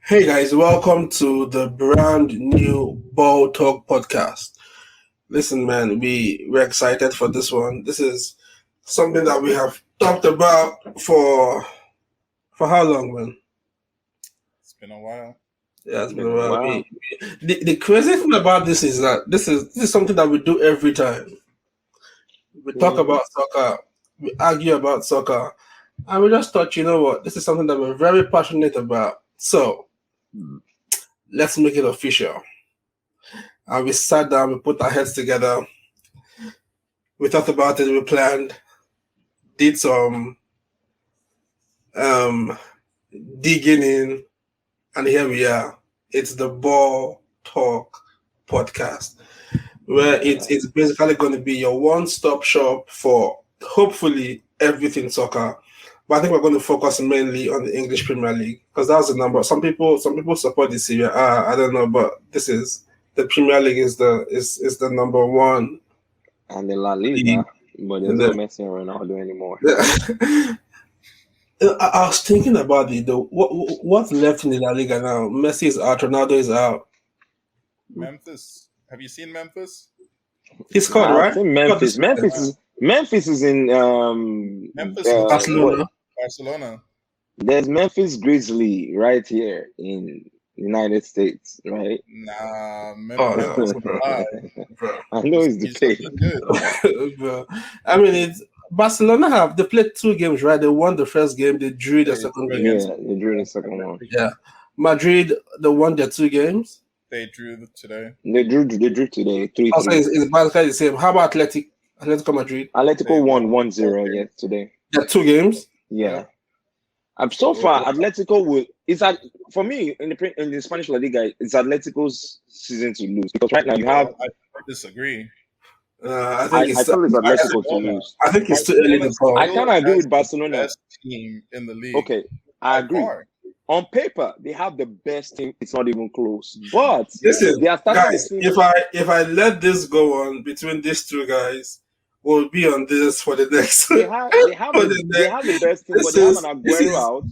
Hey guys, welcome to the brand new Ball Talk podcast. Listen, man, we're excited for this one. This is something that we have talked about for how long, man? It's been a while. Yeah, it's been a Been a while. while. The crazy thing about this is that this is something that we do every time. We talk Mhm. about soccer, we argue about soccer, and we just thought, you know what, this is something that we're very passionate about. So let's make it official. And we sat down, we put our heads together, we thought about it, we planned, did some um, digging in, and here we are. It's the Ball Talk podcast, where it's basically going to be your one-stop shop for hopefully everything soccer. But I think we're going to focus mainly on the English Premier League because that's the number. Some people support the Serie A. I don't know, but this is the Premier League is the number one And the La league. Liga, but there's In no the, Messi and Ronaldo anymore. I was thinking about it though. What's left in the La Liga now? Messi is out, Ronaldo is out. Memphis. Have you seen Memphis? He scored, I've right? seen He scored Memphis. this weekend. Memphis is in Memphis looks good. Barcelona. Barcelona. there's Memphis Grizzly right here in United States, right? Nah, Oh Memphis. no, bro. Bro. I know it's the He's case. looking good. Bro. I mean, it's Barcelona they played 2 games, right? They won the first game, they drew the They second drew game. Yeah, against- they drew the second one. Yeah, Madrid they won their 2 games. They drew today. They drew today, 3-3. Also, it's basically the same. How about Atletico Madrid? Atletico They won won 1-0 4-3. yesterday. They had 2 games. Yeah. So far, Atletico will. It's at for me in the Spanish La Liga. It's Atletico's season to lose because right now you have. I disagree. I I think it's feel it's Atletico to Barcelona. lose. I think it's too early to call. I kind of agree with Barcelona. Best team in the league. Okay, I by agree. far. On paper, they have the best team. It's not even close. But Listen, they are starting guys, to see. if I let this go on between these two guys, we'll be on this for the next. They have the best team, but they have an Aguero out.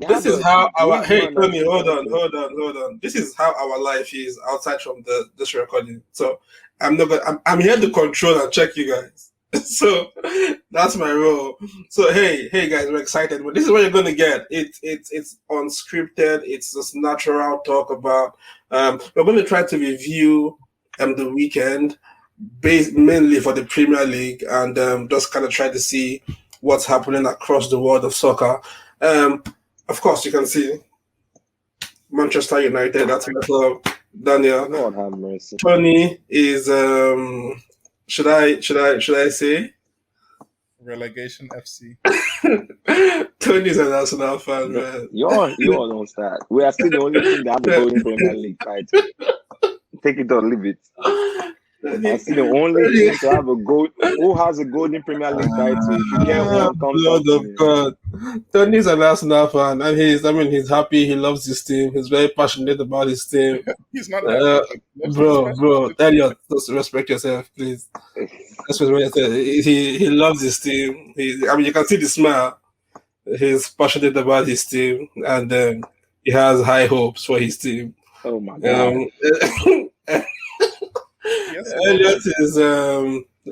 This is how our Tony, hold on. on. This is how our life is outside from this recording. So I'm here to control and check you guys. So that's my role. So hey guys, we're excited. But this is what you're gonna get. It's unscripted, it's just natural talk about we're gonna try to review the weekend based mainly for the Premier League and just kind of try to see what's happening across the world of soccer. Of course, you can see Manchester United. That's my club. Daniel, Lord have mercy. Tony is. Should I say? Relegation FC. Tony's an Arsenal fan, man. You all don't start. We are still the only team that have the golden Premier League title. Take it or leave it. I see the only team to have who has a golden Premier League title. If you get one, come Blood talk of to me. God. Tony's an Arsenal fan, and he's happy. He loves his team. He's very passionate about his team. He's not Bro, Elliot, just respect yourself, please. That's what I said. He loves his team. You can see the smile. He's passionate about his team, and he has high hopes for his team. Oh my God.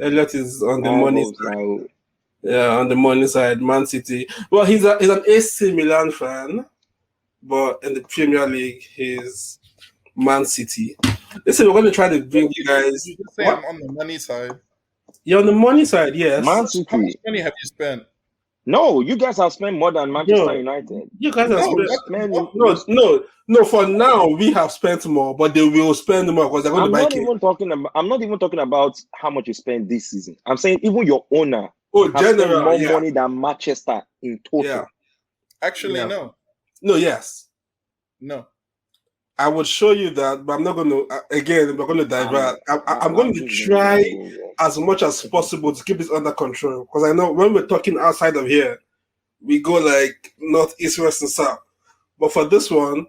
Elliot is on the money side. I Yeah, on the money side, Man City. Well, he's an AC Milan fan, but in the Premier League, he's Man City. Listen, we're going to try to bring you guys. You just say I'm on the money side. You're on the money side, yes. Man How much City. money have you spent? No, you guys have spent more than Manchester United. You guys have No, spent. No. For now, we have spent more, but they will spend more because they're going to buy I'm not even talking about how much you spent this season. I'm saying even your owner has spent more money than Manchester in total. Yeah. Actually, Yeah. no. No, yes. No. I would show you that, but I'm not going to. Again, we're going to divert. I'm going to try as much as possible to keep this under control because I know when we're talking outside of here, we go like north, east, west, and south. But for this one,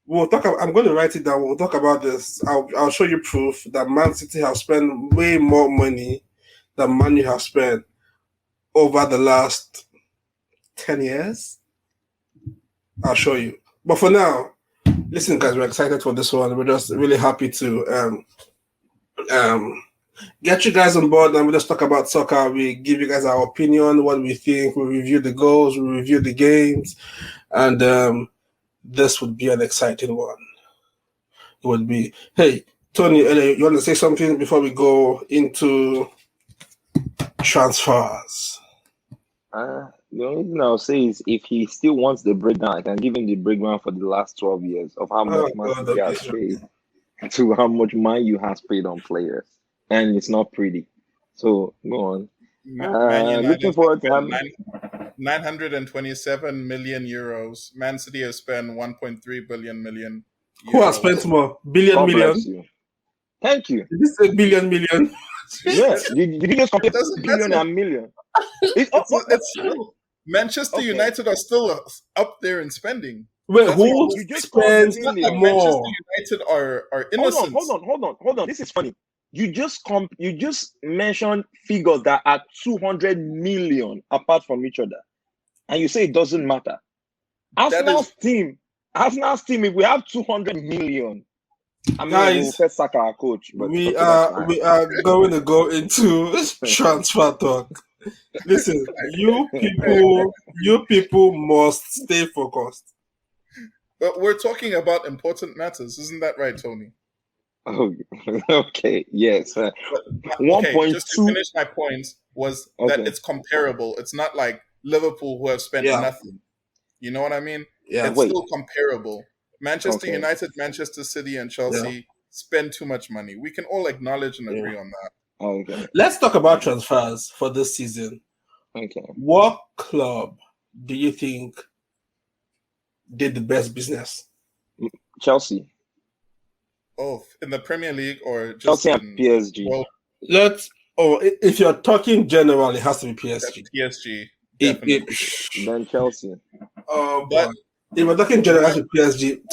we'll talk. I'm going to write it down. We'll talk about this. I'll show you proof that Man City have spent way more money than Man U have spent over the last 10 years. I'll show you. But for now, Listen, guys, we're excited for this one. We're just really happy to get you guys on board and we just talk about soccer. We give you guys our opinion, what we think. We review the goals, we review the games, and this would be an exciting one. It would be. Hey, Tony, you want to say something before we go into transfers? The only thing I'll say is if he still wants the breakdown, I can give him the breakdown for the last 12 years of how much Man City has paid to how much Man U has paid on players. And it's not pretty. So, go on. Looking forward to 927 million euros. Man City has spent 1.3 billion million. Who has spent more? Billion, God million? bless you. Thank you. Did you say billion, million? Yes. Did you just compare billion and million? It's true. Manchester United are still up there in spending. Wait, who you just spends more? more? Manchester United are innocent. Hold on. This is funny. You just mentioned figures that are 200 million apart from each other, and you say it doesn't matter. Arsenal's team, if we have 200 million, I mean, guys, we'll first sack our coach. But we are going to go into transfer talk. Listen, you people must stay focused. But we're talking about important matters, isn't that right, Tony? Oh, okay. Yes. 1.2. Just to finish my point was that it's comparable. It's not like Liverpool who have spent nothing. You know what I mean? Yeah. It's still comparable. Manchester United, Manchester City, and Chelsea spend too much money. We can all acknowledge and agree on that. Okay. Let's talk about transfers for this season. Okay. What club do you think did the best business? Chelsea. Oh, in the Premier League or just Chelsea and PSG? Well, if you're talking general, it has to be PSG. PSG, definitely. Then Chelsea. But if we're talking general, it has to be PSG.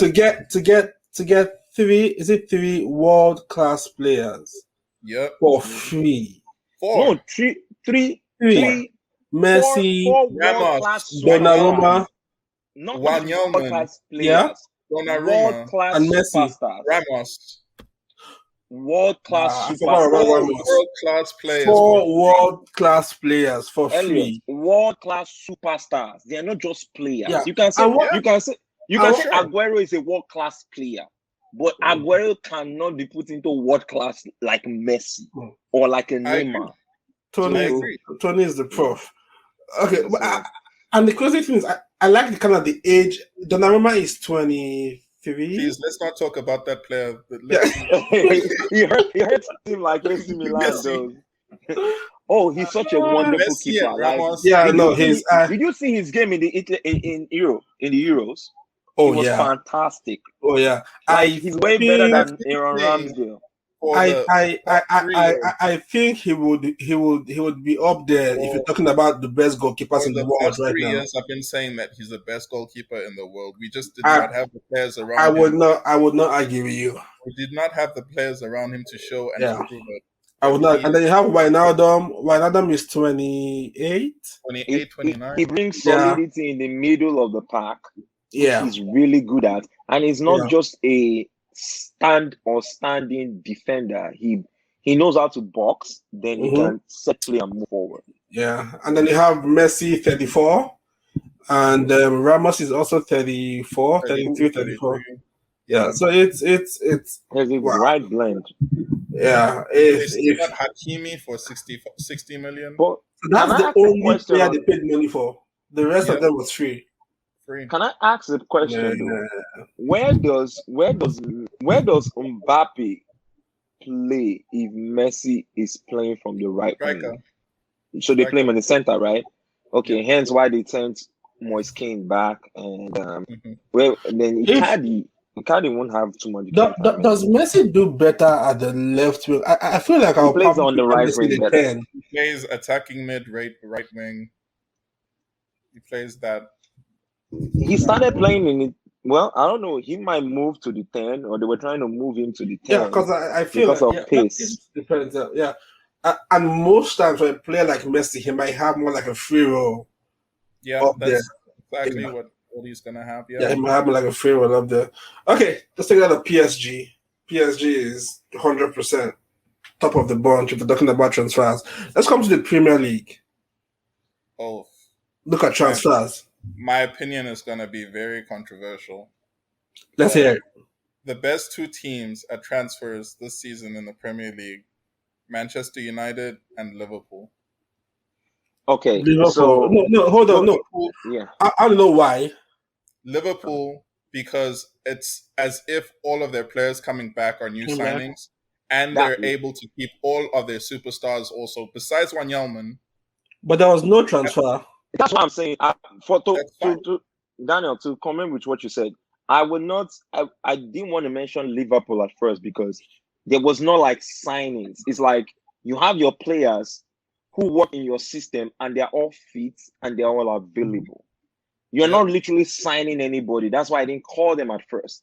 To get three world-class players. Yep. For free. No, three. Messi, Ramos, Donnarumma, world-class players. Yeah. Donnarumma and Messi. Superstars. Ramos. World-class superstars. World-class players. 4 world-class players for free. World-class superstars. They are not just players. Yeah. You can say Aguero is a world-class player, but Aguero cannot be put into world-class like Messi or like a Neymar. Tony is the prof. Okay, and the crazy thing is, I like the kind of the age. Donnarumma is 23. Please, let's not talk about that player. he hurts him like AC Milan does. Oh, he's such a wonderful Messi keeper. Did you see his game in the Euros? Oh, he was fantastic. Oh yeah, he's way better than Aaron Ramsdale. I think he would be up there if you're talking about the best goalkeepers in the world right now. 3 years, I've been saying that he's the best goalkeeper in the world. We just did not have the players around him. I would not argue with you. We did not have the players around him to show and to prove it. I would not. And then you have Wijnaldum. Wijnaldum is 28. 29. He brings solidity in the middle of the pack. Yeah, he's really good at, and he's not just a standing defender. He knows how to box. Then he can set play and move forward. Yeah, and then you have Messi 34, and Ramos is also 34, 33, 34. Yeah, so it's a right blend. Yeah, if got Hakimi for 60 million. But that's the only player they paid money for. The rest of them was free. Can I ask a question? Where does Mbappe play if Messi is playing from the right wing? So they play him in the center, right? Okay, hence why they sent Moise Kean back, and then Icardi won't have too much. Does Messi do better at the left wing? I feel like he plays on the right wing better. He plays attacking mid, right wing. He plays that. He started playing in it. Well, I don't know. He might move to the 10, or they were trying to move him to the 10. Yeah, because I feel because of pace. Depends. Yeah, and most times when a player like Messi, he might have more like a free role. Yeah, that's exactly what what he's gonna have. Yeah, he might have like a free one up there. Okay, let's take out the PSG. PSG is 100% top of the bunch if we're talking about transfers. Let's come to the Premier League. Oh, look at transfers. My opinion is gonna be very controversial. Let's hear it. The best two teams at transfers this season in the Premier League: Manchester United and Liverpool. Okay, Liverpool. so no, hold on, no. Yeah, I don't know why. Liverpool, because it's as if all of their players coming back are new signings, and they're able to keep all of their superstars also, besides Wijnaldum. But there was no transfer. That's what I'm saying. To Daniel, to comment with what you said, I would not. I didn't want to mention Liverpool at first because there was no like signings. It's like you have your players who work in your system and they're all fit and they're all available. You're not literally signing anybody. That's why I didn't call them at first.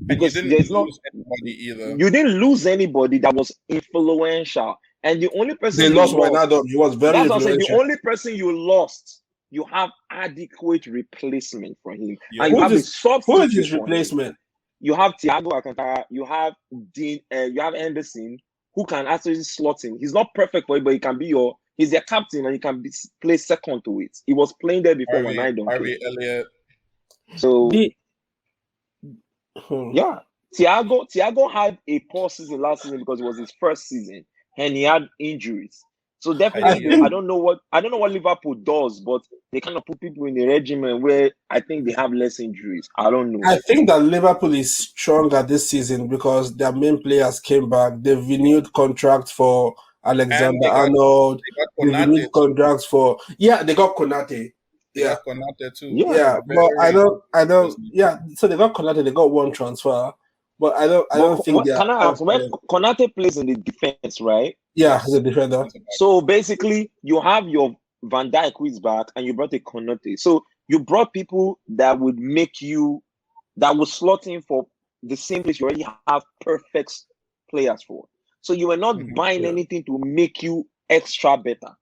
Because there's no anybody either. You didn't lose anybody that was influential. And the only person they lost Wijnaldum. He was very influential. The only person you lost, you have adequate replacement for him. Yeah. And who is his replacement? You have Thiago Alcantara, you have Dean, you have Anderson, who can actually slot in. He's not perfect for it, but he can be he's their captain and he can play second to it. He was playing there before when I don't play. Elliot. So yeah. Thiago had a poor season last season because it was his first season and he had injuries. So definitely, I don't know what Liverpool does, but they kind of put people in a regimen where I think they have less injuries. I don't know. I think that Liverpool is stronger this season because their main players came back. They've renewed contracts for Alexander-Arnold. They renewed contracts for they got Konate. Yeah, Konate too. Yeah, but I don't. Yeah, so they got Konate. They got one transfer. But I don't think they are. Can I ask, when Konate plays in the defense, right? Yeah, as a defender. So basically, you have your Van Dijk who is back, and you brought a Konate. So you brought people that would slot in for the same place you already have perfect players for. So you were not buying anything to make you extra better.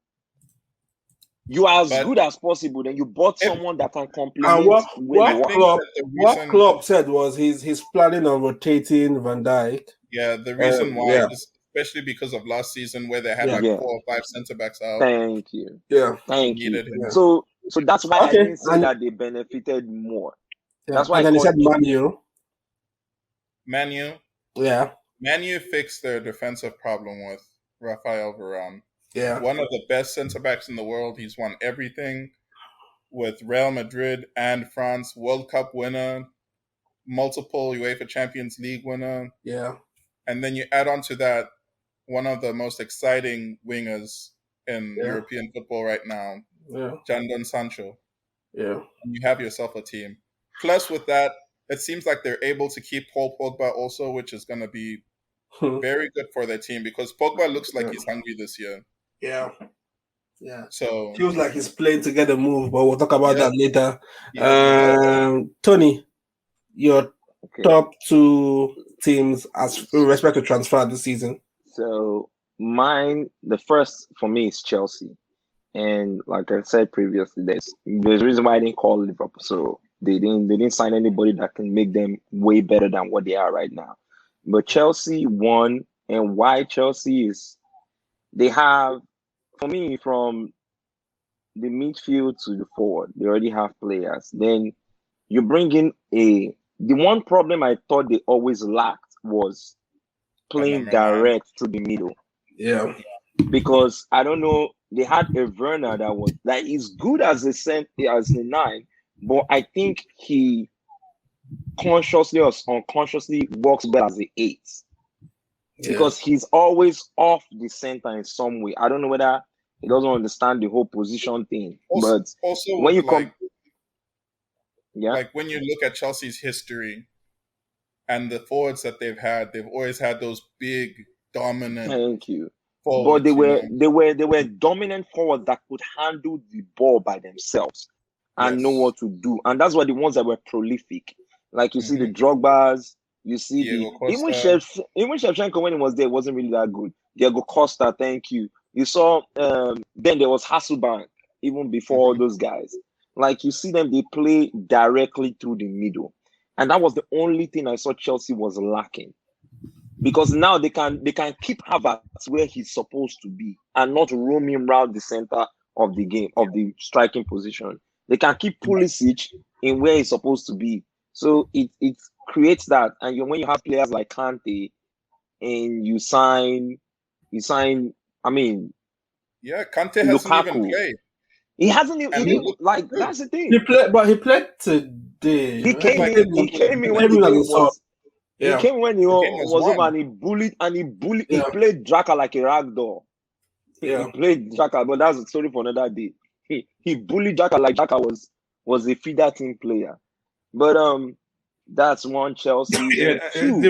You are as good as possible. Then you bought someone that can complement. And what Klopp said was he's planning on rotating Van Dijk. Yeah, the reason why is especially because of last season where they had 4 or 5 centre backs out. Thank you. Yeah, thank you. Yeah. So that's why I didn't say that they benefited more. Yeah. That's why. And then he said Manu. Yeah. Manu fixed their defensive problem with Rafael Varane. Yeah. One of the best centre-backs in the world. He's won everything with Real Madrid and France. World Cup winner. Multiple UEFA Champions League winner. Yeah. And then you add on to that one of the most exciting wingers in European football right now. Yeah. Jadon Sancho. Yeah. And you have yourself a team. Plus with that, it seems like they're able to keep Paul Pogba also, which is going to be very good for their team because Pogba looks like he's hungry this year. Yeah. Yeah. So feels like he's playing to get a move, but we'll talk about that later. Tony, your top 2 teams as with respect to transfer this season. So the first for me is Chelsea. And like I said previously, there's a reason why I didn't call Liverpool. So they didn't sign anybody that can make them way better than what they are right now. But Chelsea won, and why Chelsea is they have, for me, from the midfield to the forward, they already have players. Then you bring in the one problem I thought they always lacked was playing direct to the middle. Yeah. Because I don't know, they had a Werner that is good as a 9, but I think he consciously or unconsciously works better as an 8. Because he's always off the center in some way. I don't know whether he doesn't understand the whole position thing. Also, but when you come, like when you look at Chelsea's history and the forwards that they've always had those big, dominant. Thank you. Forwards, but they were dominant forwards that could handle the ball by themselves and know what to do. And that's why the ones that were prolific, like you see the Drogbas. You see, even Shevchenko when he was there wasn't really that good. Diego Costa, thank you. You saw then there was Hasselbank even before all those guys. Like you see them, they play directly through the middle. And that was the only thing I saw Chelsea was lacking. Because now they can keep Havertz where he's supposed to be and not roam him around the center of the game, of the striking position. They can keep Pulisic in where he's supposed to be. So it creates that. And when you have players like Kante and you sign, I mean, Yeah, Kante hasn't even Lukaku. played. He hasn't And even, he looked like, good. that's the thing. He played today. He came like in when the game was. He came when he was over won. and he Yeah. played Draka like a rag doll. Yeah. He played Draka, but that's a story for another day. He bullied Draka like Draka was a feeder team player. But that's one Chelsea. Yeah, Two.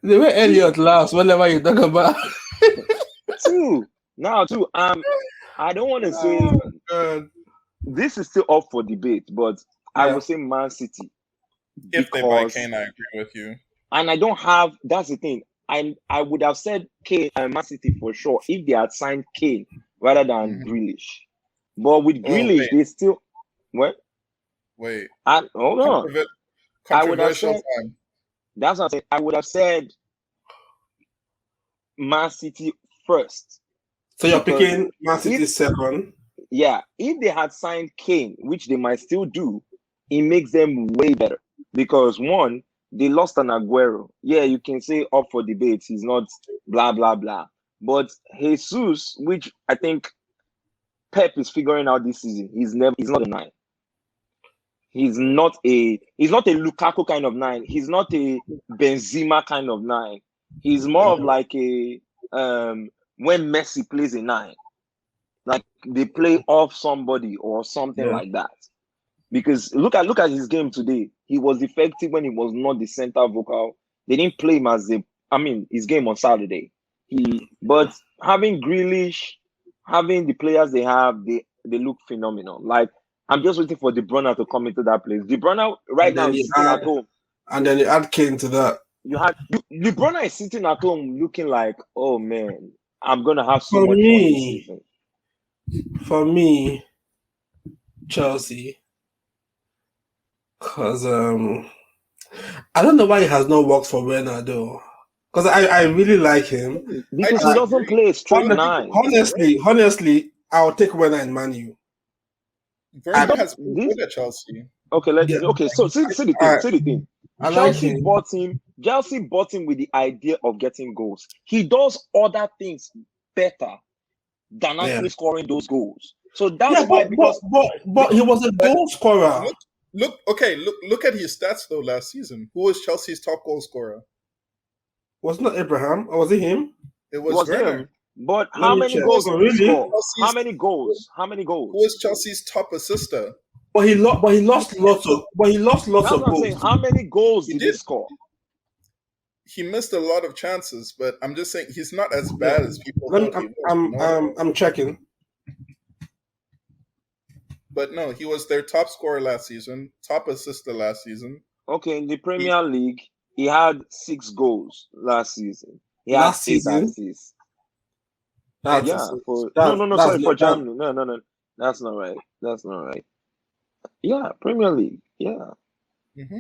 the way Elliot laughs whenever you talk about Two. I don't want to say this is still up for debate, but I would say Man City. If they buy Kane, I agree with you. And I don't have. That's the thing. I would have said Kane and Man City for sure if they had signed Kane rather than Grealish. But with Grealish, they still what? Wait. Hold on. I would have said. Time. That's what I'm saying. I would have said Man City first. So you're picking Man City second? Yeah. If they had signed Kane, which they might still do, it makes them way better. Because one, they lost an Aguero. Yeah, you can say up for debate. He's not blah, blah, blah. But Jesus, which I think Pep is figuring out this season, he's not a 9. He's not a Lukaku kind of 9. He's not a Benzema kind of 9. He's more of like a when Messi plays a 9. Like they play off somebody or something like that. Because look at his game today. He was effective when he was not the center vocal. They didn't play him as his game on Saturday. But having Grealish, having the players they have, they look phenomenal. Like I'm just waiting for De Bruyne to come into that place. De Bruyne now is sitting at home. And then you add Kane to that. De Bruyne is sitting at home looking like, oh man, I'm gonna have so much fun this season. For me, Chelsea. Because I don't know why he has not worked for Werner though. Because I really like him. Because he doesn't play straight 9. Honestly, I'll take Werner in Man U. Werner has been good at Chelsea. Okay, so see the thing. Chelsea bought him with the idea of getting goals. He does other things better than actually scoring those goals. So that's why but he was a goal scorer. Look at his stats though last season. Who was Chelsea's top goal scorer? Was it not Abraham? Or was it him? It was Werner. Him. But how many goals did he score? How many goals? Who was Chelsea's top assister? But he lost lots of goals. Saying, how many goals did he score? He missed a lot of chances, but I'm just saying he's not as bad as people thought he was. I'm checking. But no, he was their top scorer last season, top assister last season. Okay, in the Premier League, he had 6 goals last season. He had 8 assists. Sorry, for Germany. No. That's not right. Yeah, Premier League. Yeah. Mm-hmm.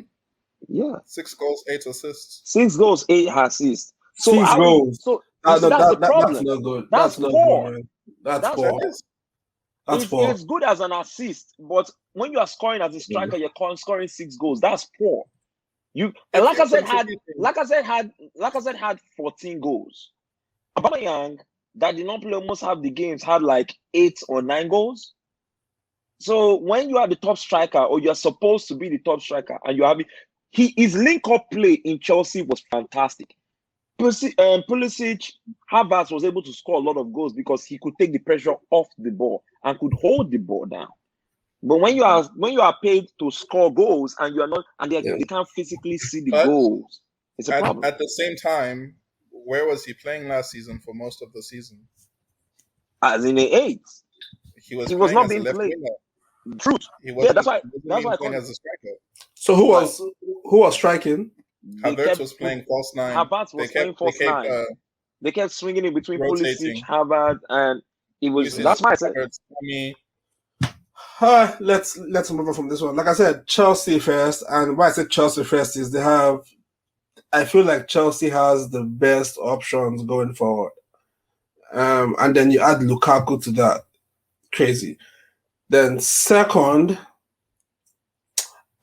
Yeah. 6 goals, 8 assists. 6 goals, 8 assists. So 6 goals. So that's the problem. That's not good. That's poor. That's poor. It's good as an assist, but when you are scoring as a striker, you're scoring 6 goals. That's poor. Lacazette had 14 goals. Aubameyang, that did not play almost half the games, had like 8 or 9 goals. So when you are the top striker, or you're supposed to be the top striker, and his link-up play in Chelsea was fantastic. Pulisic, Havertz was able to score a lot of goals because he could take the pressure off the ball and could hold the ball down. But when you are paid to score goals and you are not, and they can't physically see the goals, it's a problem. At the same time, where was he playing last season for most of the season? As in the 8. He was not being played. Truth. That's why as a striker. So who was striking? Havertz was playing false 9. Havertz was playing false 9. They kept swinging in between Pulisic, Havertz, and it was. That's why I said. Let's move on from this one. Like I said, Chelsea first, and why I said Chelsea first is I feel like Chelsea has the best options going forward. And then you add Lukaku to that. Crazy. Then second,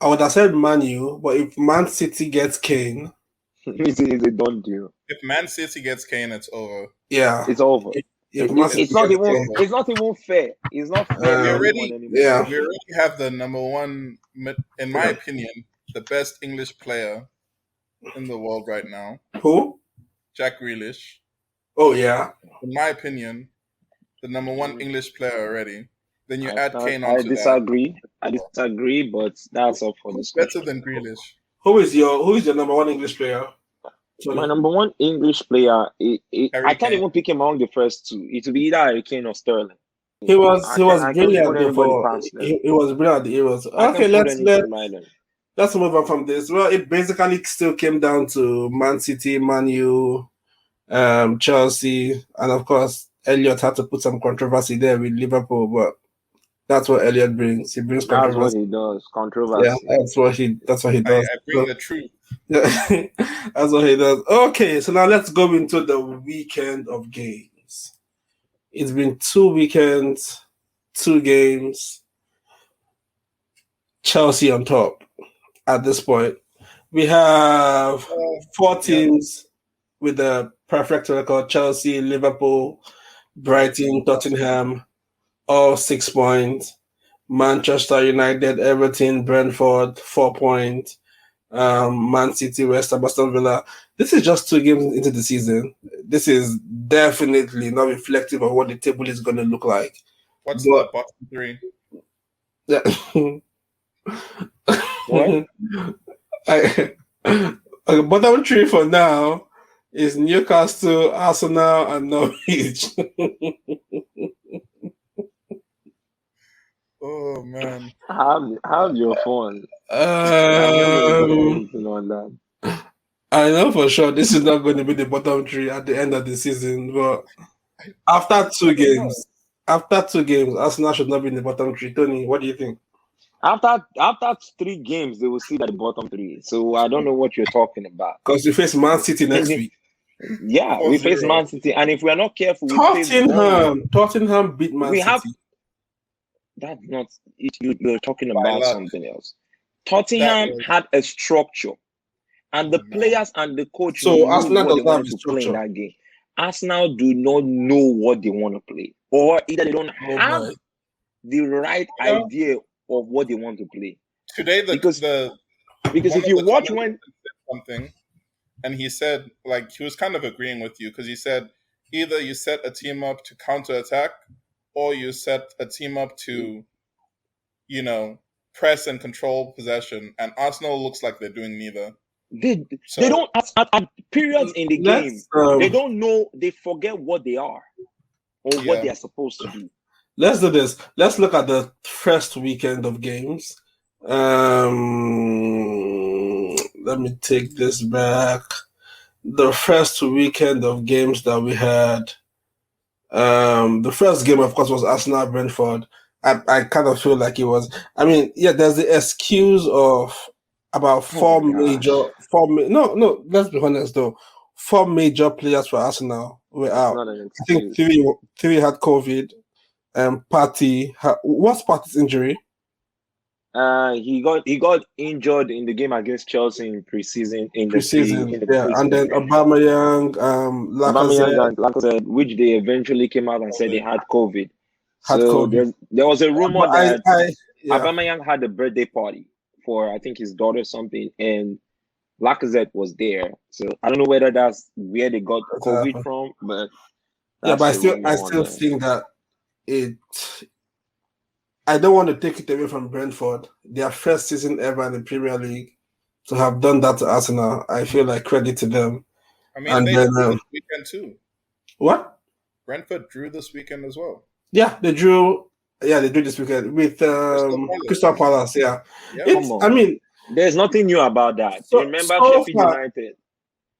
I would have said Man U, but if Man City gets Kane, It's a done deal. If Man City gets Kane, it's over. yeah, It's over. if Man City It's not gets even. Kane, It's not even fair. It's not fair for anyone anymore. yeah. We already have the number one, in my opinion, the best English player in the world right now. Who? Jack Grealish. Oh yeah. In my opinion, the number one English player already. Then you add Kane I onto disagree. I disagree, but that's up for discussion. better than Grealish. Who is your number one English player? My number one English player, I can't Kane. even pick him among the first two. It will be either Harry Kane or Sterling. He was I can't brilliant put anybody before. past them. He was brilliant at the Euros. I Okay, can't put anything by them. let's move on from this. Well, it basically still came down to Man City, Man U, Chelsea, and of course Elliot had to put some controversy there with Liverpool, but that's what Elliot brings. He brings That's what controversy. he does. Controversy. Yeah, that's what he does. I bring the truth. Yeah, that's what he does. Okay, so now let's go into the weekend of games. It's been 2 weekends, 2 games. Chelsea on top at this point. We have 4 teams with a perfect record: Chelsea, Liverpool, Brighton, Tottenham, all 6 points. Manchester United, Everton, Brentford, 4 points. Man City, West Ham, Aston Villa. This is just 2 games into the season. This is definitely not reflective of what the table is going to look like. What's the bottom 3? Yeah. What? Bottom 3 for now is Newcastle, Arsenal, and Norwich. Oh man, have your fun. On that. I know for sure this is not going to be the bottom 3 at the end of the season, but after 2 games, Arsenal should not be in the bottom 3. Tony, what do you think? After 3 games, they will see that the bottom 3. So I don't know what you're talking about. Because we face Man City next week. Yeah, we face Man City, and if we are not careful, we face Tottenham beat Man City. That's not it. You're talking about something else. Tottenham had a structure, and the players and the coach so Arsenal what does they not want have to play in that game. Arsenal do not know what they want to play, or either they don't have the right idea of what they want to play. Today, because if you watch something, and he said, like, he was kind of agreeing with you, because he said either you set a team up to counterattack or you set a team up to, press and control possession. And Arsenal looks like they're doing neither. They don't at periods in the game. They don't know. They forget what they are or what they are supposed to do. Let's do this. Let's look at the first weekend of games. Let me take this back. The first weekend of games that we had. The first game, of course, was Arsenal Brentford. I kind of feel like it was. I mean, there's the excuse of about 4 major. No. Let's be honest though. 4 major players for Arsenal were out. I think three had COVID. Partey. What's Partey's injury? He got injured in the game against Chelsea in preseason. And then Aubameyang, Lacazette, which they eventually came out and said they had COVID. There was a rumor that Aubameyang had a birthday party for, I think, his daughter or something, and Lacazette was there. So I don't know whether that's where they got COVID from, but I still think that I don't want to take it away from Brentford. Their first season ever in the Premier League, to have done that to Arsenal, I feel like credit to them. I mean, they drew this weekend too. What? Brentford drew this weekend as well. Yeah, they drew. Yeah, they drew this weekend with Crystal Palace. Yeah. I mean, there's nothing new about that. Remember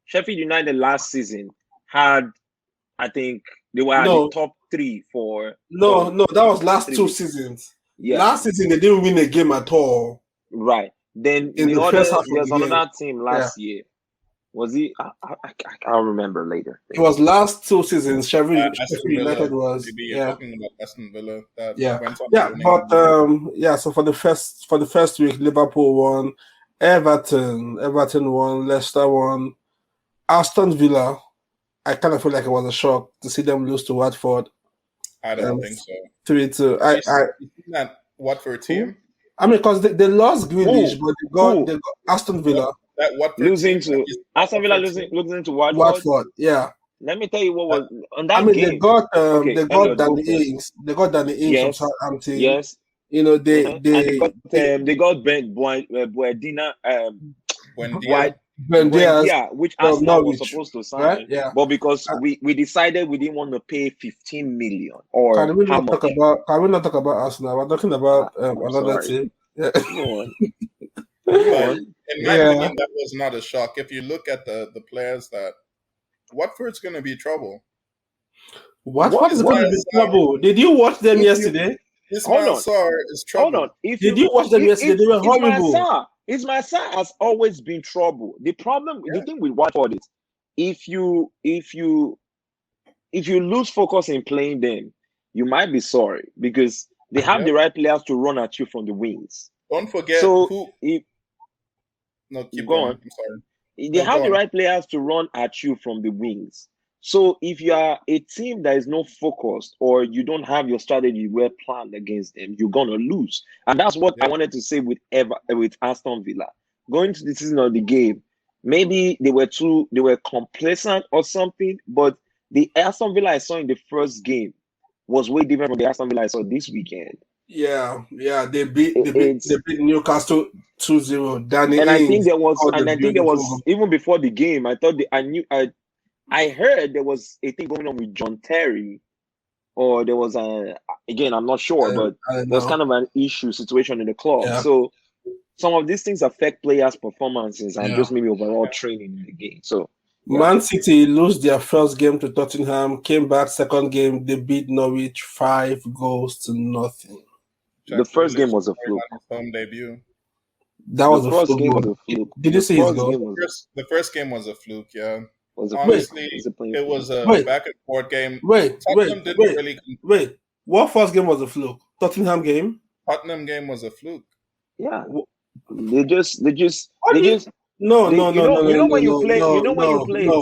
Sheffield United last season had, I think, they were at the top 3 for. No, that was last 2 seasons. Yeah. Last season they didn't win a game at all. Right. Then In the first half of there's the game. another team last year. Was he? I'll remember later. It was last 2 seasons. Sheffield United was. Maybe you're talking about Aston Villa. That went on So for the first week, Liverpool won, Everton won, Leicester won, Aston Villa. I kind of feel like it was a shock to see them lose to Watford. I don't think so. 3-2. That Watford team. I mean, because they lost Grealish, but they got Aston Villa. That Watford losing to Aston Villa losing to Watford. Yeah. Let me tell you what was on that game. They got Danny Ings. They got Danny Ings from Southampton. Yes. They got Buendía, which Arsenal was supposed to sign, right? Yeah. But because we decided we didn't want to pay 15 million or can we how not much? Can we not talk about Arsenal? We're talking about another team. Yeah. But in my opinion, that was not a shock. If you look at the players that Watford's going to be trouble. What is going to be trouble? Did you watch them yesterday? Ismail Sarr is trouble. Hold on. Did you watch them yesterday? They were horrible. Ismail Sarr has always been trouble. The thing with Watford is if you lose focus in playing them, you might be sorry because they have the right players to run at you from the wings. Don't forget keep going. I'm sorry. They have the right players to run at you from the wings. So if you are a team that is not focused or you don't have your strategy well planned against them, you're gonna lose. And that's what I wanted to say with Aston Villa. Going to the season of the game, maybe they were complacent or something, but the Aston Villa I saw in the first game was way different from the Aston Villa I saw this weekend. Yeah, they beat Newcastle 2-0. Danny Ings, I think there was even before the game. I heard there was a thing going on with John Terry, or there was again I'm not sure, but there's kind of an issue situation in the club. Yeah. So some of these things affect players' performances and just maybe overall training in the game. So. Man City lost their first game to Tottenham, came back second game, they beat Norwich 5-0. The first game was a fluke. Home debut. That was the first game was a fluke. Did you see his goal? The first game was a fluke, yeah. Honestly, it was a back and forth game. Wait. What first game was a fluke? Tottenham game? Tottenham game was a fluke. Yeah. They just No. You know when you play a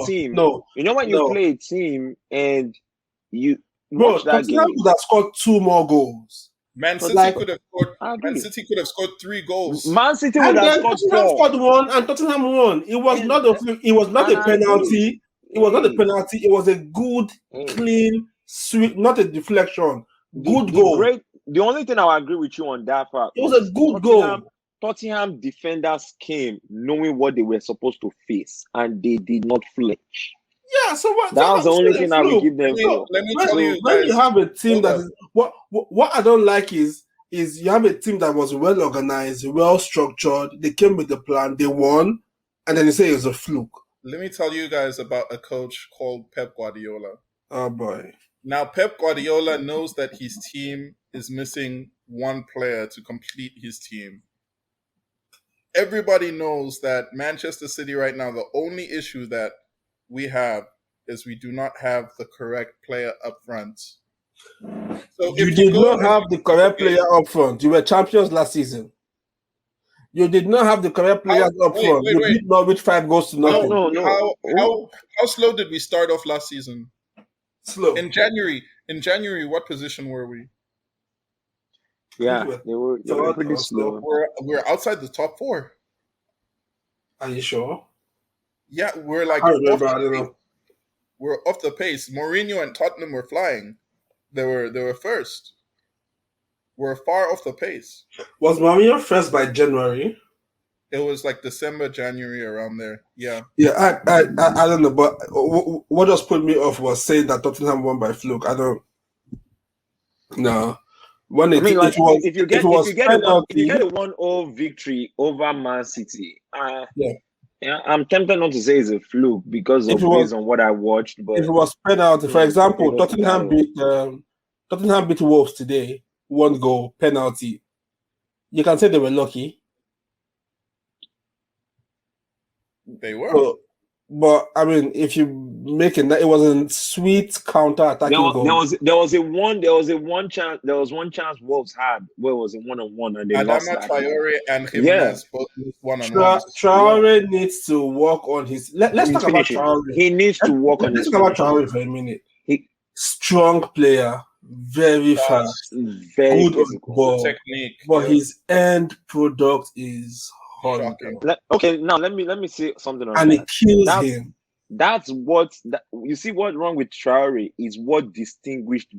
team. No. You know when you play a team and you watch that game. Tottenham could have scored 2 more goals. Man City could have scored 3 goals. Man City would have scored 4. Tottenham scored 1 and Tottenham won. It was not a fluke. It was not a penalty. It was not a penalty. It was a good, clean, sweet, not a deflection. Good goal. The only thing I agree with you on that part. It was a good goal. Tottenham defenders came knowing what they were supposed to face, and they did not flinch. Yeah, so what? That was the only thing I would give them. Let me tell you, when you have a team that is what I don't like is you have a team that was well organized, well structured. They came with the plan, they won, and then you say it's a fluke. Let me tell you guys about a coach called Pep Guardiola. Oh boy! Now Pep Guardiola knows that his team is missing one player to complete his team. Everybody knows that Manchester City right now, the only issue that we have is we do not have the correct player up front. So you did not have the correct player up front. You were champions last season. You did not have the correct players up front. You beat Norwich 5-0. No. How slow did we start off last season? Slow. In January, what position were we? Yeah, they were pretty slow. We're outside the top 4. Are you sure? Yeah, we're like we're off the pace. Mourinho and Tottenham were flying. They were first. We're far off the pace. Was Mourinho first by January? It was like December, January, around there. Yeah. Yeah, I don't know, but what just put me off was saying that Tottenham won by fluke. I don't. No. If you get a 1-0 victory over Man City, I'm tempted not to say it's a fluke based on what I watched. But if it was penalty, for example, Tottenham beat Wolves today. 1 goal, penalty. You can say they were lucky. They were. So, but I mean, if you make it, it was a sweet counter-attacking goal. There was one chance Wolves had where it was a 1-on-1 and they lost Adama that. Traore and Jimenez both missed 1-on-1. Traore needs to work on his. Let's talk about Traore. He needs to work on his. Let's talk about Traore for a minute. Strong player, very fast, very good on ball, technique, but his end product is horrible. Okay, now let me say something on and that. it kills him. That's what you see. What's wrong with Traore is what distinguished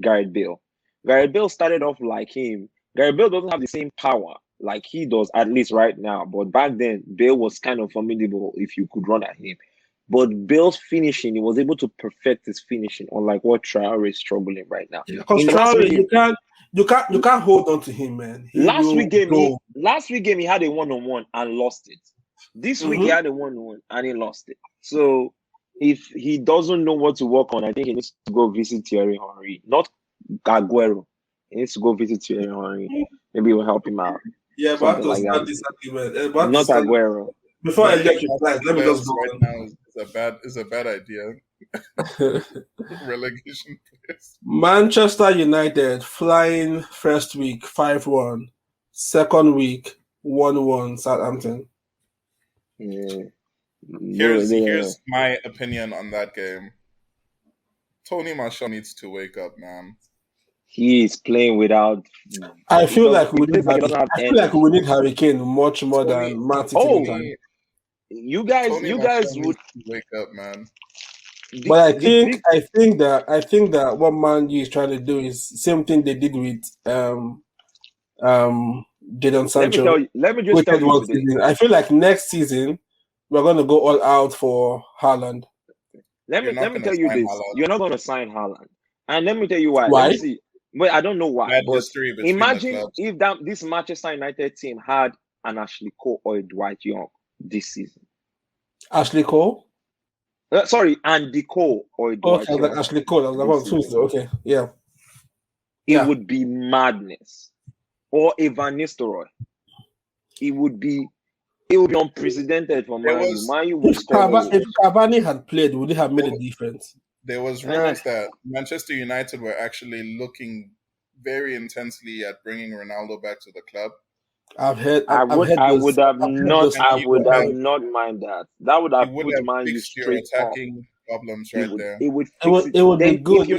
Gareth Bale. Gareth Bale started off like him. Gareth Bale doesn't have the same power like he does, at least right now. But back then, Bale was kind of formidable if you could run at him. But Bale's finishing, he was able to perfect his finishing, unlike what Traore is struggling right now. Because Traore, you can't hold on to him, man. Last week game, he had a 1-on-1 and lost it. This week he had a 1-on-1 and he lost it. So if he doesn't know what to work on, I think he needs to go visit Thierry Henry, not Aguero. He needs to go visit Thierry Henry. Maybe it will help him out. Yeah, but I have to start this argument. Not Aguero. Before Elliot replies, let me just go right now is a bad idea. Relegation players. Manchester United flying first week 5-1, second week 1-1 Southampton. Yeah. Here's my opinion on that game. Tony Marshall needs to wake up, man. He is playing without. I feel like we need Harry Kane much more than Martin. You guys would wake up, man. But I think that what Man U is trying to do is same thing they did with Jadon Sancho. Let me just tell you today. I feel like next season we're going to go all out for Haaland. Let me tell you this: Haaland. You're not going to sign Haaland, and let me tell you why. Let me see. But I don't know why. But imagine if this Manchester United team had an Ashley Cole or a Dwight Young this season. Ashley Cole? Andy Cole or a Dwight Young. Like Ashley Cole. I was like, okay, yeah. It would be madness. Or a Van Nistelrooy. It would be unprecedented for Man U. Man U would if Cavani had played, would he have made a difference? There was rumors that Manchester United were actually looking very intensely at bringing Ronaldo back to the club. I would have not mind that. That would have put Man U straight attacking problems right there. It would be good.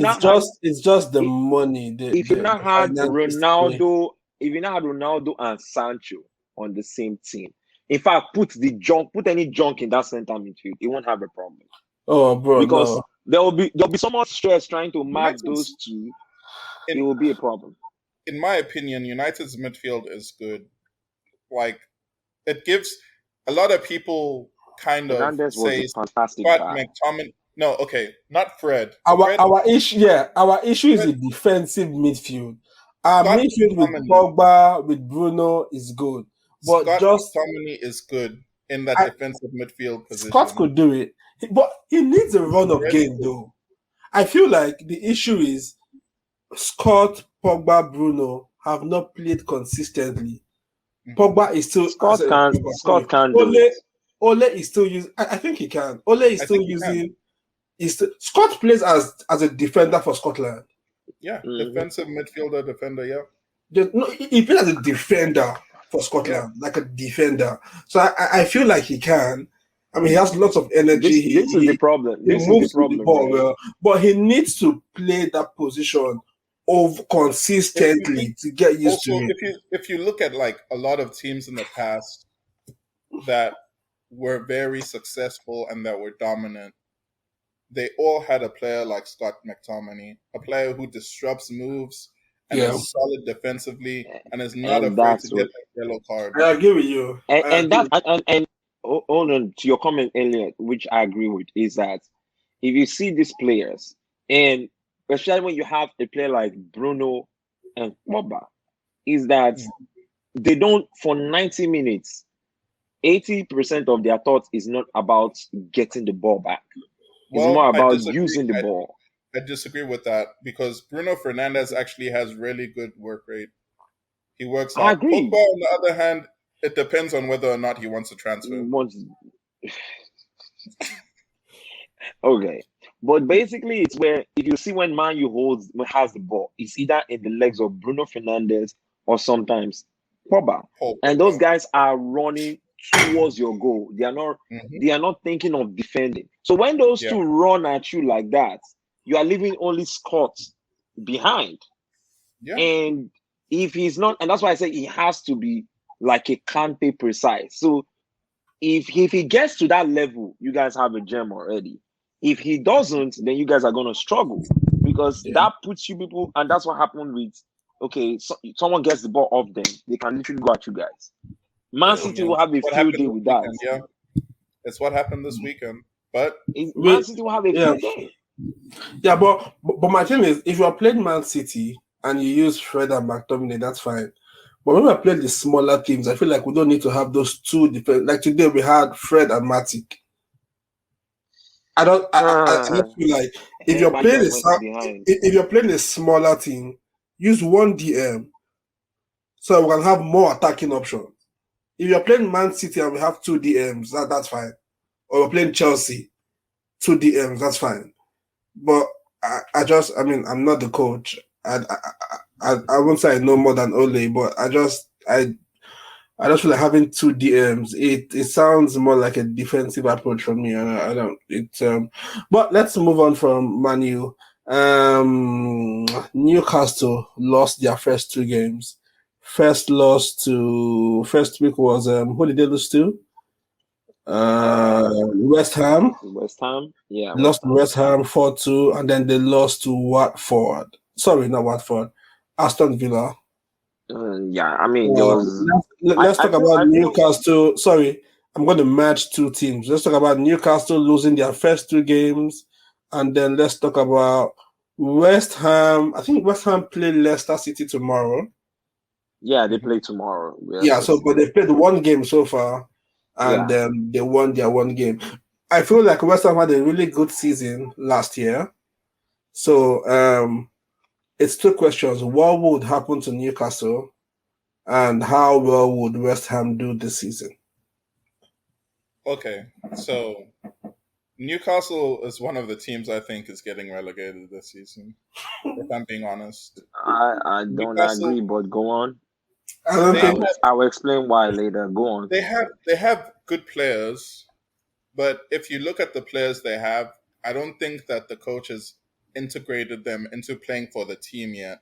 It's just the money. If you not had Ronaldo and Sancho on the same team, in fact, put any junk in that center midfield, it won't have a problem. Oh, bro, because there'll be so much stress trying to mark those two. It will be a problem. In my opinion, United's midfield is good. Like, it gives a lot of people kind of say McTominay. No, okay, not Fred. Our issue is the defensive midfield. Our midfield with Pogba, with Bruno is good, but McTominay is good in that defensive midfield position. Scott could do it, but he needs a run of game though. I feel like the issue is Scott, Pogba, Bruno have not played consistently. Pogba is still Scott can do it. Ole is still using. I think he can. Ole is still using. Scott plays as a defender for Scotland. Yeah, defensive midfielder, defender. Yeah. He plays as a defender for Scotland, like a defender. So I feel like he can. I mean, he has lots of energy. This is the problem. He moves the ball well, but he needs to play that position consistently to get used to it. If you look at like a lot of teams in the past that were very successful and that were dominant, they all had a player like Scott McTominay, a player who disrupts moves and is solid defensively and is not afraid to get a yellow card. I agree with you. And hold on to your comment, Elliot, which I agree with, is that if you see these players, and especially when you have a player like Bruno and Pogba, is that they don't, for 90 minutes, 80% of their thoughts is not about getting the ball back. It's more about using the ball. I disagree with that because Bruno Fernandes actually has really good work rate. He works I hard. agree. Pogba, on the other hand, it depends on whether or not he wants to transfer. Okay. But basically, it's where if you see when Man U has the ball, it's either in the legs of Bruno Fernandes or sometimes Pogba. And those guys are running towards your goal. They are not thinking of defending. So when those two run at you like that, you are leaving only Scott behind. Yeah. And if he's not, and that's why I say he has to be like a Kante precise. So if he gets to that level, you guys have a gem already. If he doesn't, then you guys are going to struggle because that puts you people, and that's what happened with, someone gets the ball off them, they can literally go at you guys. Man City will have a field day with that. Yeah, it's what happened this weekend. But Man City will have a field day. Yeah, but my thing is, if you are playing Man City and you use Fred and McTominay, that's fine. But when we play the smaller teams, I feel like we don't need to have those two defense. Like today, we had Fred and Matic. I just feel like if you're playing a smaller team, use one DM so we can have more attacking options. If you're playing Man City and we have two DMs, that's fine. Or we're playing Chelsea, two DMs, that's fine. But I'm not the coach. I won't say I know more than Ole, but I just feel like having two DMs. It sounds more like a defensive approach for me. I don't. But let's move on from Man U. Newcastle lost their first two games. First week was who did they lose to? West Ham. West Ham, yeah. Lost to West Ham 4-2, and then they lost to Watford. Sorry, not Watford. Aston Villa. Let's talk about Newcastle. Sorry, I'm going to match two teams. Let's talk about Newcastle losing their first two games, and then let's talk about West Ham. I think West Ham play Leicester City tomorrow. Yeah, they play tomorrow. But they played one game so far, and they won their one game. I feel like West Ham had a really good season last year. So it's two questions. What would happen to Newcastle and how well would West Ham do this season? Okay, so Newcastle is one of the teams I think is getting relegated this season, if I'm being honest. I don't agree, but go on. I will explain why later. Go on. They have good players, but if you look at the players they have, I don't think that the coach has integrated them into playing for the team yet.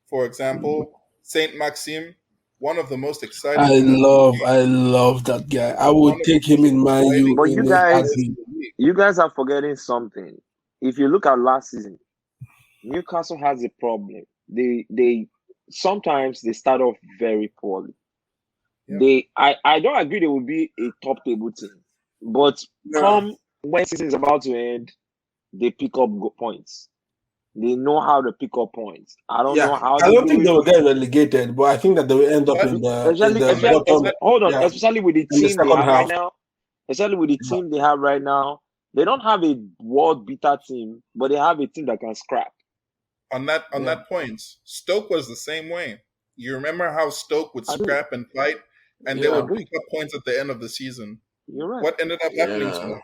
For example, Saint Maxime, one of the most exciting. I love that guy. I would take him in Man U. But you guys are forgetting something. If you look at last season, Newcastle has a problem. They sometimes they start off very poorly. Yeah. I don't agree they will be a top table team, but come when season is about to end, they pick up points. They know how to pick up points. I don't know how. I don't think they will get relegated, but I think that they will end up in the bottom. Hold on, especially with the team they have right now. Especially with the team they have right now, they don't have a world beater team, but they have a team that can scrap. On that point, Stoke was the same way. You remember how Stoke would scrap and fight, and they would pick up points at the end of the season. You're right. What ended up happening to them?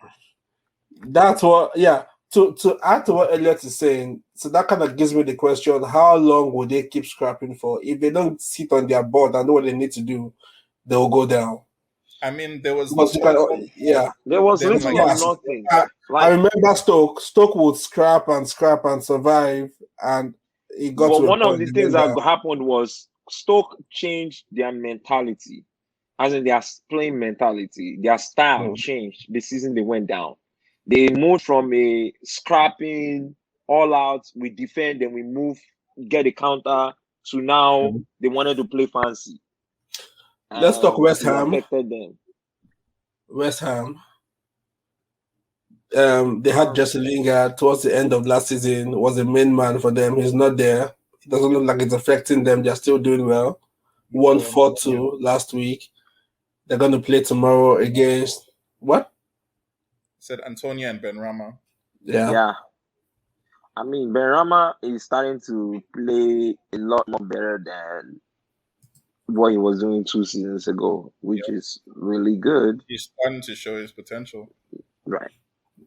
That's what. Yeah. To add to what Elliot is saying, so that kind of gives me the question: how long will they keep scrapping for? If they don't sit on their board and know what they need to do, they will go down. I mean, there was there was little or nothing. I remember Stoke would scrap and survive, and it got. But one of the things that happened was Stoke changed their mentality, as in their playing mentality. Their style changed the season they went down. They moved from a scrapping all out, we defend, then we move, get a counter, to now they wanted to play fancy. Let's talk West Ham. West Ham. They had Jesse Lingard towards the end of last season, was the main man for them. He's not there. It doesn't look like it's affecting them. They're still doing well. Won 4-2 last week. They're going to play tomorrow against what? Said Antonia and Benrahma. Yeah. I mean, Benrahma is starting to play a lot more better than what he was doing 2 seasons ago, which is really good, He's starting to show his potential. right?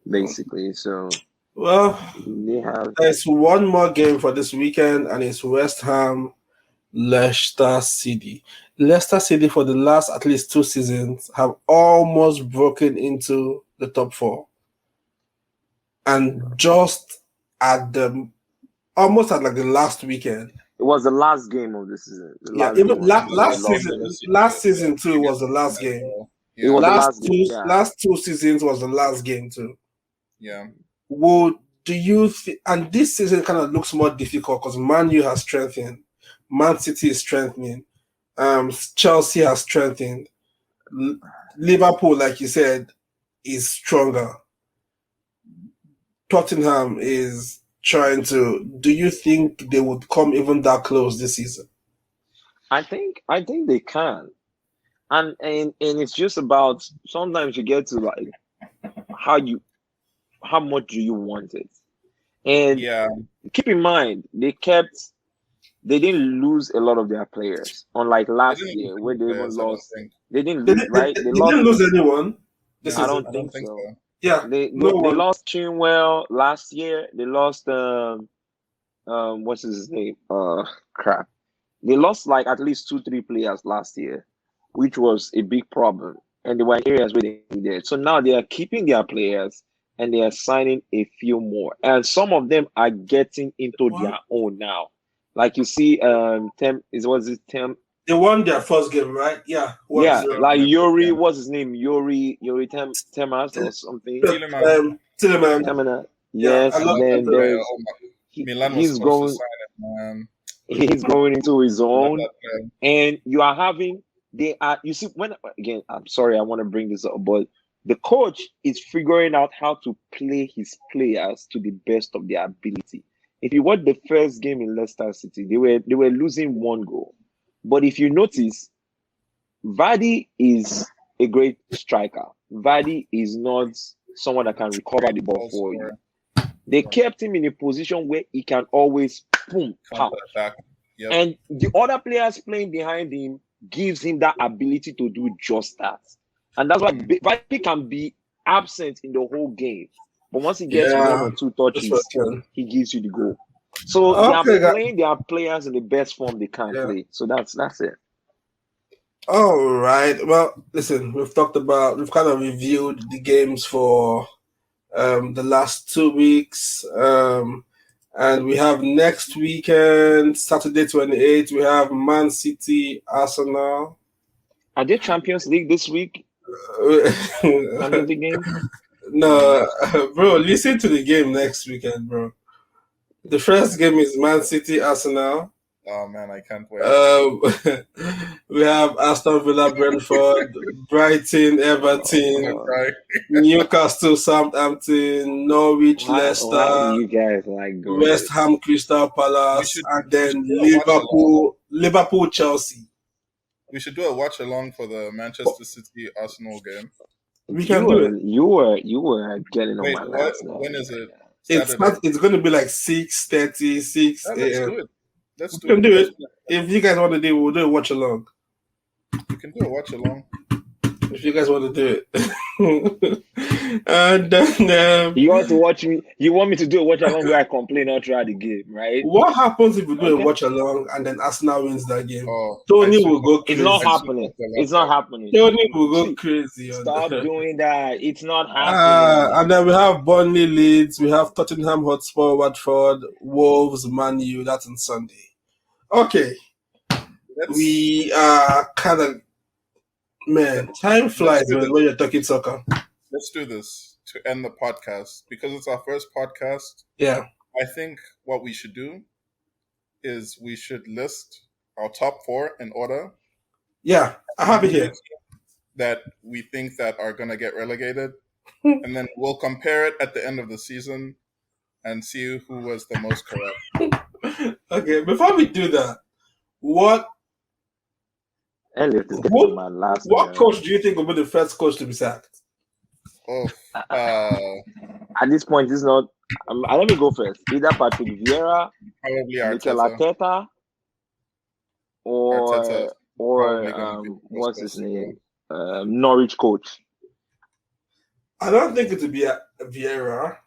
Basically, so Well, they have. there's one more game for this weekend, and it's West Ham Leicester City. Leicester City, for the last at least 2 seasons, have almost broken into the top four, and just at the almost at like the last weekend. It was the last game of the season. The Yeah, last even game of the season. They last lost season, it. last season too was the last game. It was the last game. Last 2 seasons was the last game too. Yeah. Do you and this season kind of looks more difficult because Man U has strengthened, Man City is strengthening, Chelsea has strengthened, Liverpool, like you said, is stronger. Tottenham is trying to. Do you think they would come even that close this season? I think they can, and it's just about sometimes you get to like how much do you want it, and keep in mind they didn't lose a lot of their players, unlike last year where they even lost. They didn't lose, right? They didn't lose anyone. I don't think so. Yeah, they lost Chinwell last year. They lost what's his name? Crap. They lost like at least 2-3 players last year, which was a big problem. And they were in areas where they needed. So now they are keeping their players and they are signing a few more. And some of them are getting into their own now. Like you see, Tem. They won their first game, right? Yeah. Like Yuri, what's his name? Yuri Temas or something. Tilleman. Yes, then there's Milan was supposed to sign it, man. He's going into his own, and you are having. You see, again, I'm sorry, I want to bring this up, but the coach is figuring out how to play his players to the best of their ability. If you watch the first game in Leicester City, they were losing 1 goal. But if you notice, Vardy is a great striker. Vardy is not someone that can recover the ball for you. They kept him in a position where he can always boom, pow. Yep. And the other players playing behind him gives him that ability to do just that. And that's why Vardy can be absent in the whole game. But once he gets 1 or 2 touches, he gives you the goal. So they are playing their players in the best form they can play. So that's it. All right. Well, listen, we've kind of reviewed the games for the last 2 weeks. And we have next weekend, Saturday 28th, we have Man City, Arsenal. Are they Champions League this week? Champions League game? No, bro, listen to the game next weekend, bro. The first game is Man City, Arsenal. Oh man, I can't wait. We have Aston Villa, Brentford, Brighton, Everton, Newcastle, Southampton, Norwich, Leicester. Why do you guys like going? West Ham, Crystal Palace, and then Liverpool, Chelsea. We should do a watch along for the Manchester City Arsenal game. We can do it. You were getting on my last. When is it? It's going to be like 6:30, 6 a.m. Let's do it. We can do it. If you guys want to do it, we'll do a watch along. We can do a watch along. If you guys want to do it. And then you want to watch me? You want me to do a watch along where I complain all throughout the game, right? What happens if we do a watch along and then Arsenal wins that game? Oh, Tony will go crazy. It's not happening. It's not happening. Tony will go crazy. Stop doing that. It's not happening. And then we have Burnley, Leeds. We have Tottenham Hotspur, Watford, Wolves, Man U. That's on Sunday. Okay. We are kind of... Man, time flies when you're talking soccer. Let's do this to end the podcast. Because it's our first podcast, yeah. I think what we should do is we should list our top 4 in order. Yeah, I have it here. That we think that are going to get relegated. And then we'll compare it at the end of the season and see who was the most correct. Okay, before we do that, what Elliot is getting my last. What coach do you think will be the first coach to be sacked? Oh, At this point, it's not. Let me go first. Either Patrick Vieira, Probably Mikel Arteta. Arteta, Arteta is or probably going to be the what's first his person to name? go. Norwich coach. I don't think it would be a Vieira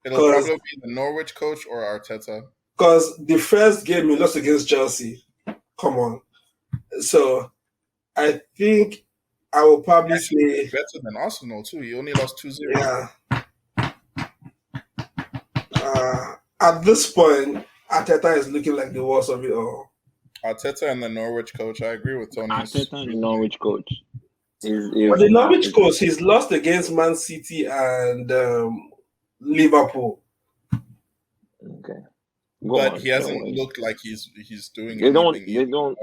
It'll because probably be the Norwich coach or Arteta. the first game we lost against Chelsea. Come on. So I think I will probably say Better than Arsenal too. He only lost 2-0. yeah. At this point, Arteta is looking like the worst of it all. Arteta and the Norwich coach. I agree with Tony. Arteta and the Norwich coach. But the Norwich coach, he's lost against Man City and Liverpool. Okay. But he hasn't looked like he's doing They don't anything. look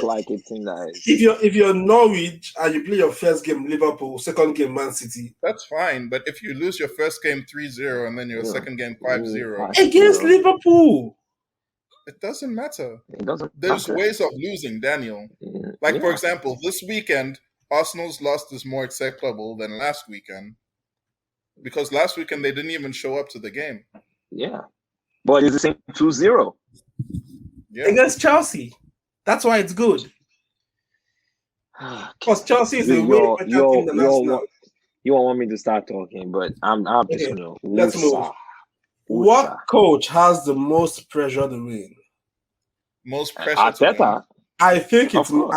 like a team that is. If you're Norwich and you play your first game Liverpool, second game Man City, that's fine. But if you lose your first game 3-0 and then your second game 5-0 against Liverpool, it doesn't matter. It doesn't. There's ways of losing, Daniel. Like for example, this weekend Arsenal's loss is more acceptable than last weekend because last weekend they didn't even show up to the game. Yeah. But it's the same 2-0 against Chelsea. That's why it's good. Because Chelsea is a way better team than Arsenal. You don't want me to start talking, but I'm just gonna. Let's move. What coach has the most pressure to win? Most pressure. Arteta. I think it's Ole.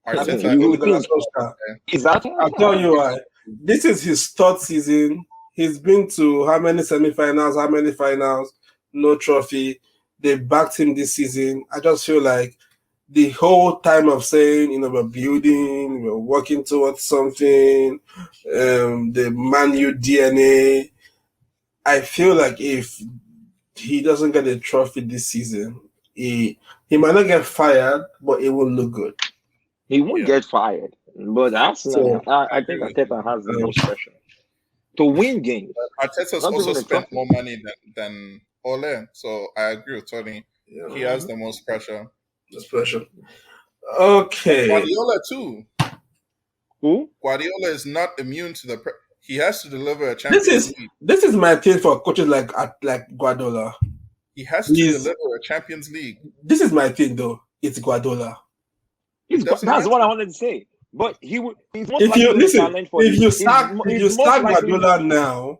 Arteta. Is that? I'll tell you why. This is his third season. He's been to how many semi-finals, how many finals, no trophy. They backed him this season. I just feel like the whole time of saying, we're building, we're working towards something, the Man U DNA, I feel like if he doesn't get a trophy this season, he might not get fired, but it will look good. He won't get fired. But Arsenal, I think Arteta has the most pressure to win games. Arteta's also spent more money than Ole, so I agree with Tony. Yeah. He has the most pressure. Most pressure. Okay. Guardiola too. Who? Guardiola is not immune to he has to deliver a Champions League. This is my thing for coaches like Guardiola. He has to deliver a Champions League. This is my thing though. It's Guardiola. That's what I wanted to say. But he would. If you start Guardiola now,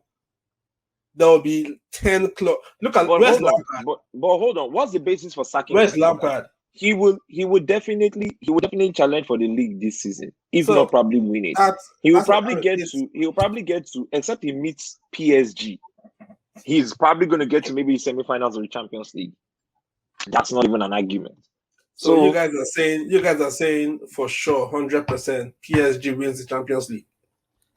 there will be 10 clubs. Look at where's Lampard. But hold on, what's the basis for sacking? Where's Lampard? He would definitely challenge for the league this season, if not probably win it. He will probably get to, except he meets PSG. He's probably going to get to maybe semi-finals of the Champions League. That's not even an argument. So you guys are saying for sure, 100% PSG wins the Champions League.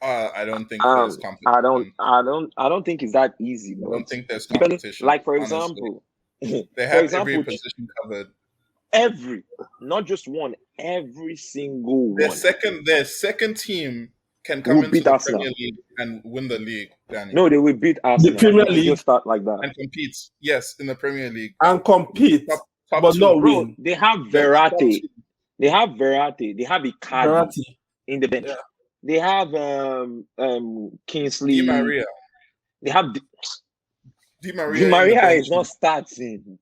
I don't think there's competition. I don't think it's that easy. I don't think there's competition. Like for example, they have every position covered. Not just one, every single their one. Their second team can come into the Premier League and win the league. Daniel. No, they will beat Arsenal. The Premier League just start like that and compete. Yes, in the Premier League and compete. Top but two. not win. They have Verratti. They have Icardi in the bench. Yeah. They have Kingsley. Di Maria. They have Di Maria. Di Maria is not starting.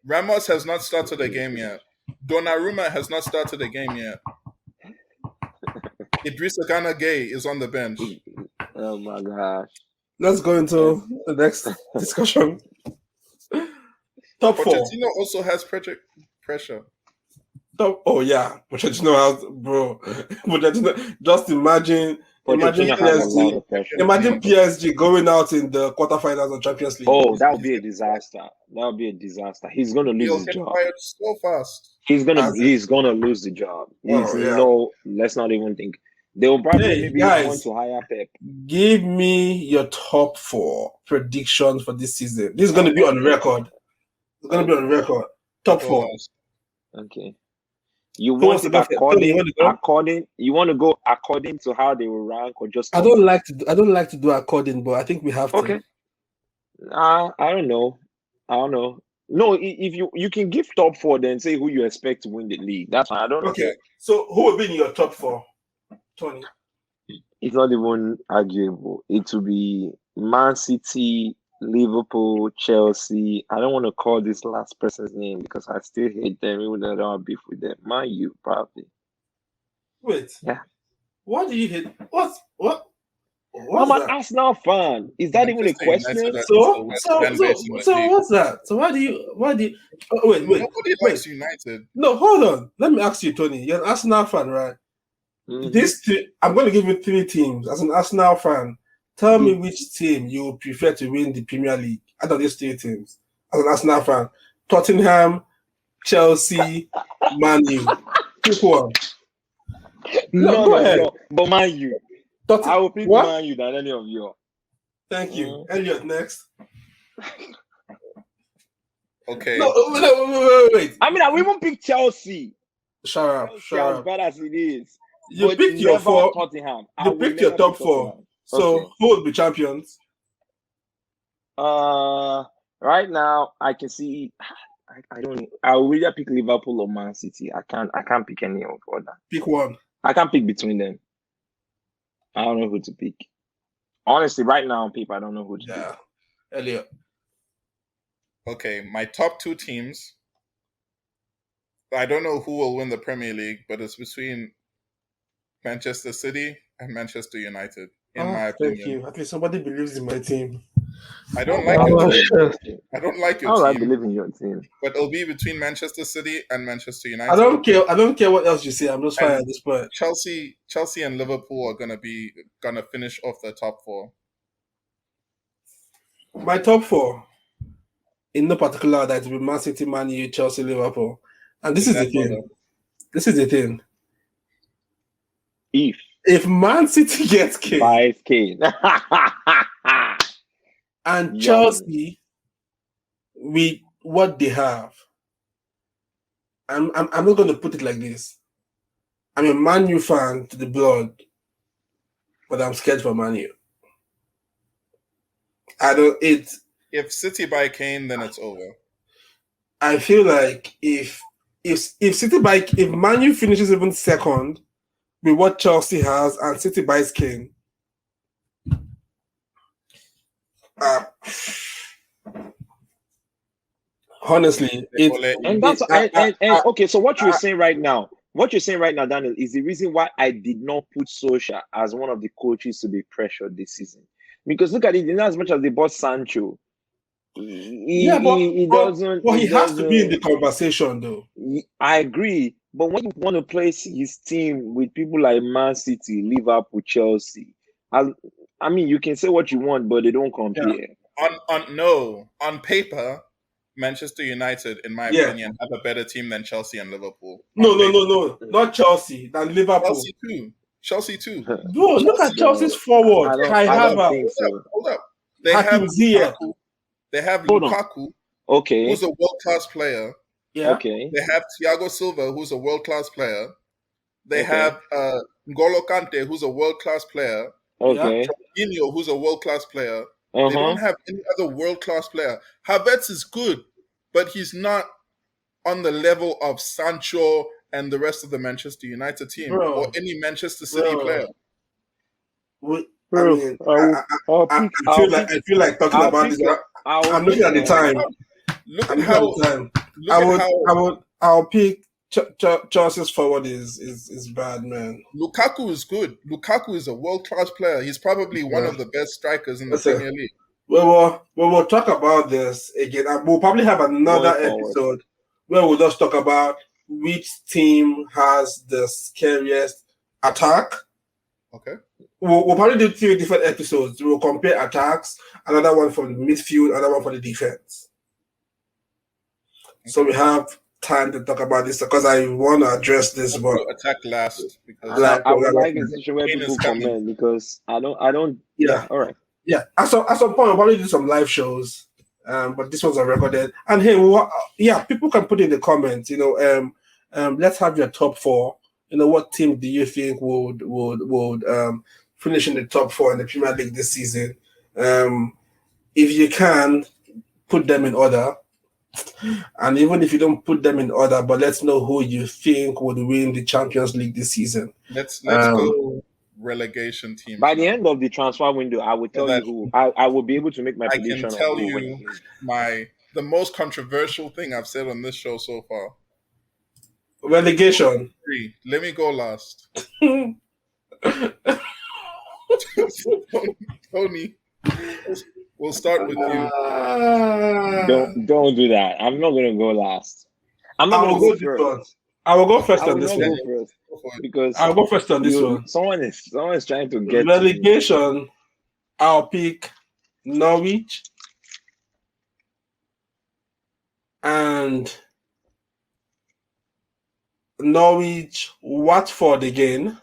Ramos has not started a game yet. Donnarumma has not started a game yet. Idrissa Gana Gueye is on the bench. Oh my gosh. Let's go into the next discussion. Top four. Pochettino also has pressure. Oh yeah, Pochettino has, bro. Pochettino, just imagine PSG going out in the quarterfinals of Champions League. Oh, that would be a disaster. He's gonna lose his job. Fired so fast. He's gonna lose the job. Let's not even think. They will probably want to hire Pep. Give me your top four predictions for this season. This is going to be on record. It's going to be on record. Top four. Okay. You want to go according to how they will rank, or just? I don't like to do according, but I think we have to. Okay. I don't know. No, if you can give top four, then say who you expect to win the league. That's fine. I don't know. Okay. So who will be in your top four, Tony? It's not even arguable. It will be Man City, Liverpool, Chelsea. I don't want to call this last person's name because I still hate them, even though I don't have beef with them. Man U, probably. Wait. Yeah. What do you hate? What? I'm What's an that? Arsenal fan. Is that even a Manchester United question? is So, the worst so, fan base in so, the so, league. what's that? So, why do you? Oh, wait. Nobody likes United. No, hold on. Let me ask you, Tony. You're an Arsenal fan, right? Mhm. I'm going to give you 3 teams. As an Arsenal fan, tell me which team you would prefer to win the Premier League out of these 3 teams. As an Arsenal fan, Tottenham, Chelsea, Man U. Pick one. No, go ahead. But Man U. I will pick What? Man U than any of you. Thank you. Elliot, next. Okay. No, wait. I mean, I will even pick Chelsea. Shut up. Chelsea, as bad as it is. You but picked your never 4. Tottenham. You picked your top 4. So Okay. who will be champions? Right now I can see. I don't. I will either pick Liverpool or Man City. I can't pick any of other. Pick one. I can't pick between them. I don't know who to pick. Honestly, right now on paper, I don't know who to pick. Elliot. Okay, my top 2 teams. I don't know who will win the Premier League, but it's between Manchester City and Manchester United, in my opinion. Thank you. At least somebody believes in my team. I don't like your team. I don't like your team. I believe in your team. But it'll be between Manchester City and Manchester United. I don't care what else you say. I'm just fine at this point. Chelsea and Liverpool are gonna finish off the top 4. My top 4, in no particular order, it will be Man City, Man U, Chelsea, Liverpool. And this is the thing. This is the thing. If Man City gets Kane, buys Kane, and Chelsea with what they have, I'm not going to put it like this. I'm a Man U fan to the blood, but I'm scared for Man U. If City buy Kane, then it's over. I feel like if Man U finishes even second with what Chelsea has and City buys Kane, honestly, okay. So what you're saying right now, Daniel, is the reason why I did not put Solskjaer as one of the coaches to be pressured this season. Because look at it, as much as they bought Sancho, he has to be in the conversation, though. I agree, but when you want to place his team with people like Man City, Liverpool, Chelsea, I mean, you can say what you want, but they don't compare. On paper, Manchester United, in my opinion, have a better team than Chelsea and Liverpool. No, not Chelsea, than Liverpool. Chelsea too. Bro, look at Chelsea's forward. I don't think so. Hold up. They have Lukaku. They have Lukaku, who's a world-class player. Yeah. Okay. They have Thiago Silva, who's a world-class player. They have N'Golo Kante, who's a world-class player. Okay. Jorginho, who's a world-class player. They don't have any other world-class player. Havertz is good, but he's not on the level of Sancho and the rest of the Manchester United team or any Manchester City player. I feel like talking about this. I'm looking at the time. I'll pick Chelsea's forward is bad, man. Lukaku is good. Lukaku is a world-class player. He's probably one of the best strikers in the Premier League. We'll talk about this again. We'll probably have another episode where we'll just talk about which team has the scariest attack. Okay. We'll probably do 3 different episodes. We'll compare attacks, another one for the midfield, another one for the defense. Okay. So we have time to talk about this because I want to address this. But attack last because I would like a situation where people comment because I don't. Yeah. All right. Yeah. At some point, we'll probably do some live shows. But this one's recorded. And hey, people can put in the comments. Let's have your top 4. What team do you think would finish in the top 4 in the Premier League this season? If you can, put them in order. And even if you don't put them in order, but let's know who you think would win the Champions League this season. Let's go relegation teams. By the now. end of the transfer window, I will tell you who. I will be able to make my I prediction can on tell who will win you the league. the most controversial thing I've said on this show so far. Relegation. Let me go last. Tony, we'll start with you. Don't do that. I'm not gonna go last. I'm not I gonna will go go this first. one. I will go first I on will this not one. go first Go because I'll go first on this one. someone is trying to get to me. Relegation. I'll pick Norwich and Watford again,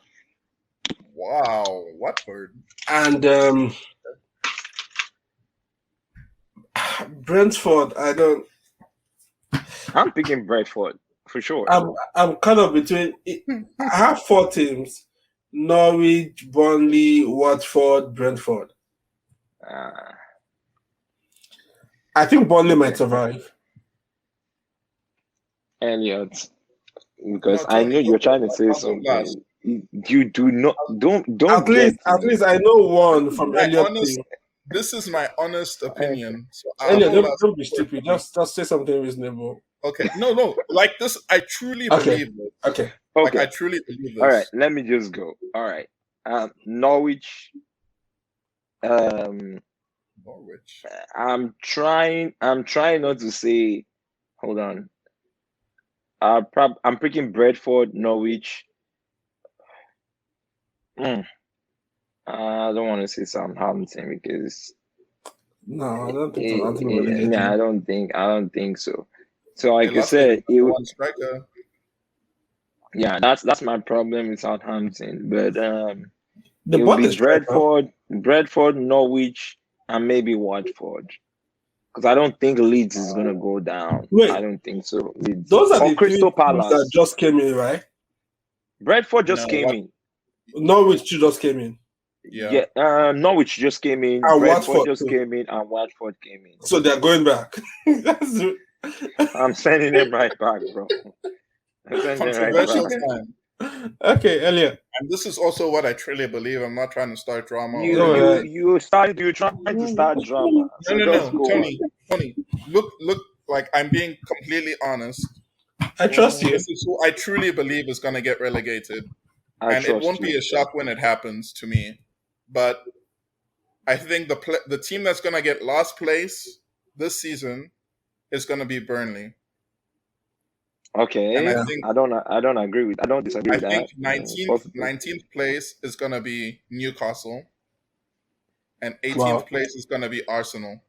Wow, Watford. and Brentford. I'm picking Brentford for sure. I'm kind of between. I have 4 teams: Norwich, Burnley, Watford, Brentford. I think Burnley might survive. Elliot, because No, I Tony, know you're go trying to first. say I'll go last. something. You do not don't At get least I know one from My Elliot honest, team. this is my honest opinion. So I'll Elliot, go last. don't be stupid. Just say something reasonable. Okay. No. Like this, I truly Okay. believe this. Okay. Like Okay. I truly believe this. All right, let me just go. All right. Norwich. Norwich. I'm trying not to say, hold on. I'm picking Bradford, Norwich. I don't want to say Southampton because No, I don't think Southampton will relegate. I don't think so. So like They I lost their said, it one striker. yeah, that's my problem with Southampton. But The it will bot be is striker. Bradford, Norwich, and maybe Watford. Because I don't think Leeds is gonna go down. Wait. I don't think so. Leeds. Those are Or the Crystal 3 teams that Palace. just came in, right? Bradford just No, came in. Norwich too just came in. Yeah. Norwich just came in. And Bradford Watford just too. came in, and Watford came in. So they're going back. I'm sending them right back, bro. I'm sending them right Controversial back. time. Okay, Elliot. And this is also what I truly believe. I'm not trying to start drama. You're trying to start drama. So No. just go Tony, look, like I'm being completely honest. I trust you. This is who I truly believe is going to get relegated. And it won't be a shock when it happens to me. But I think the team that's going to get last place this season is going to be Burnley. Okay. And I don't agree with. I don't disagree with that. I think 19th place is going to be Newcastle, and 18th place is going to be Arsenal.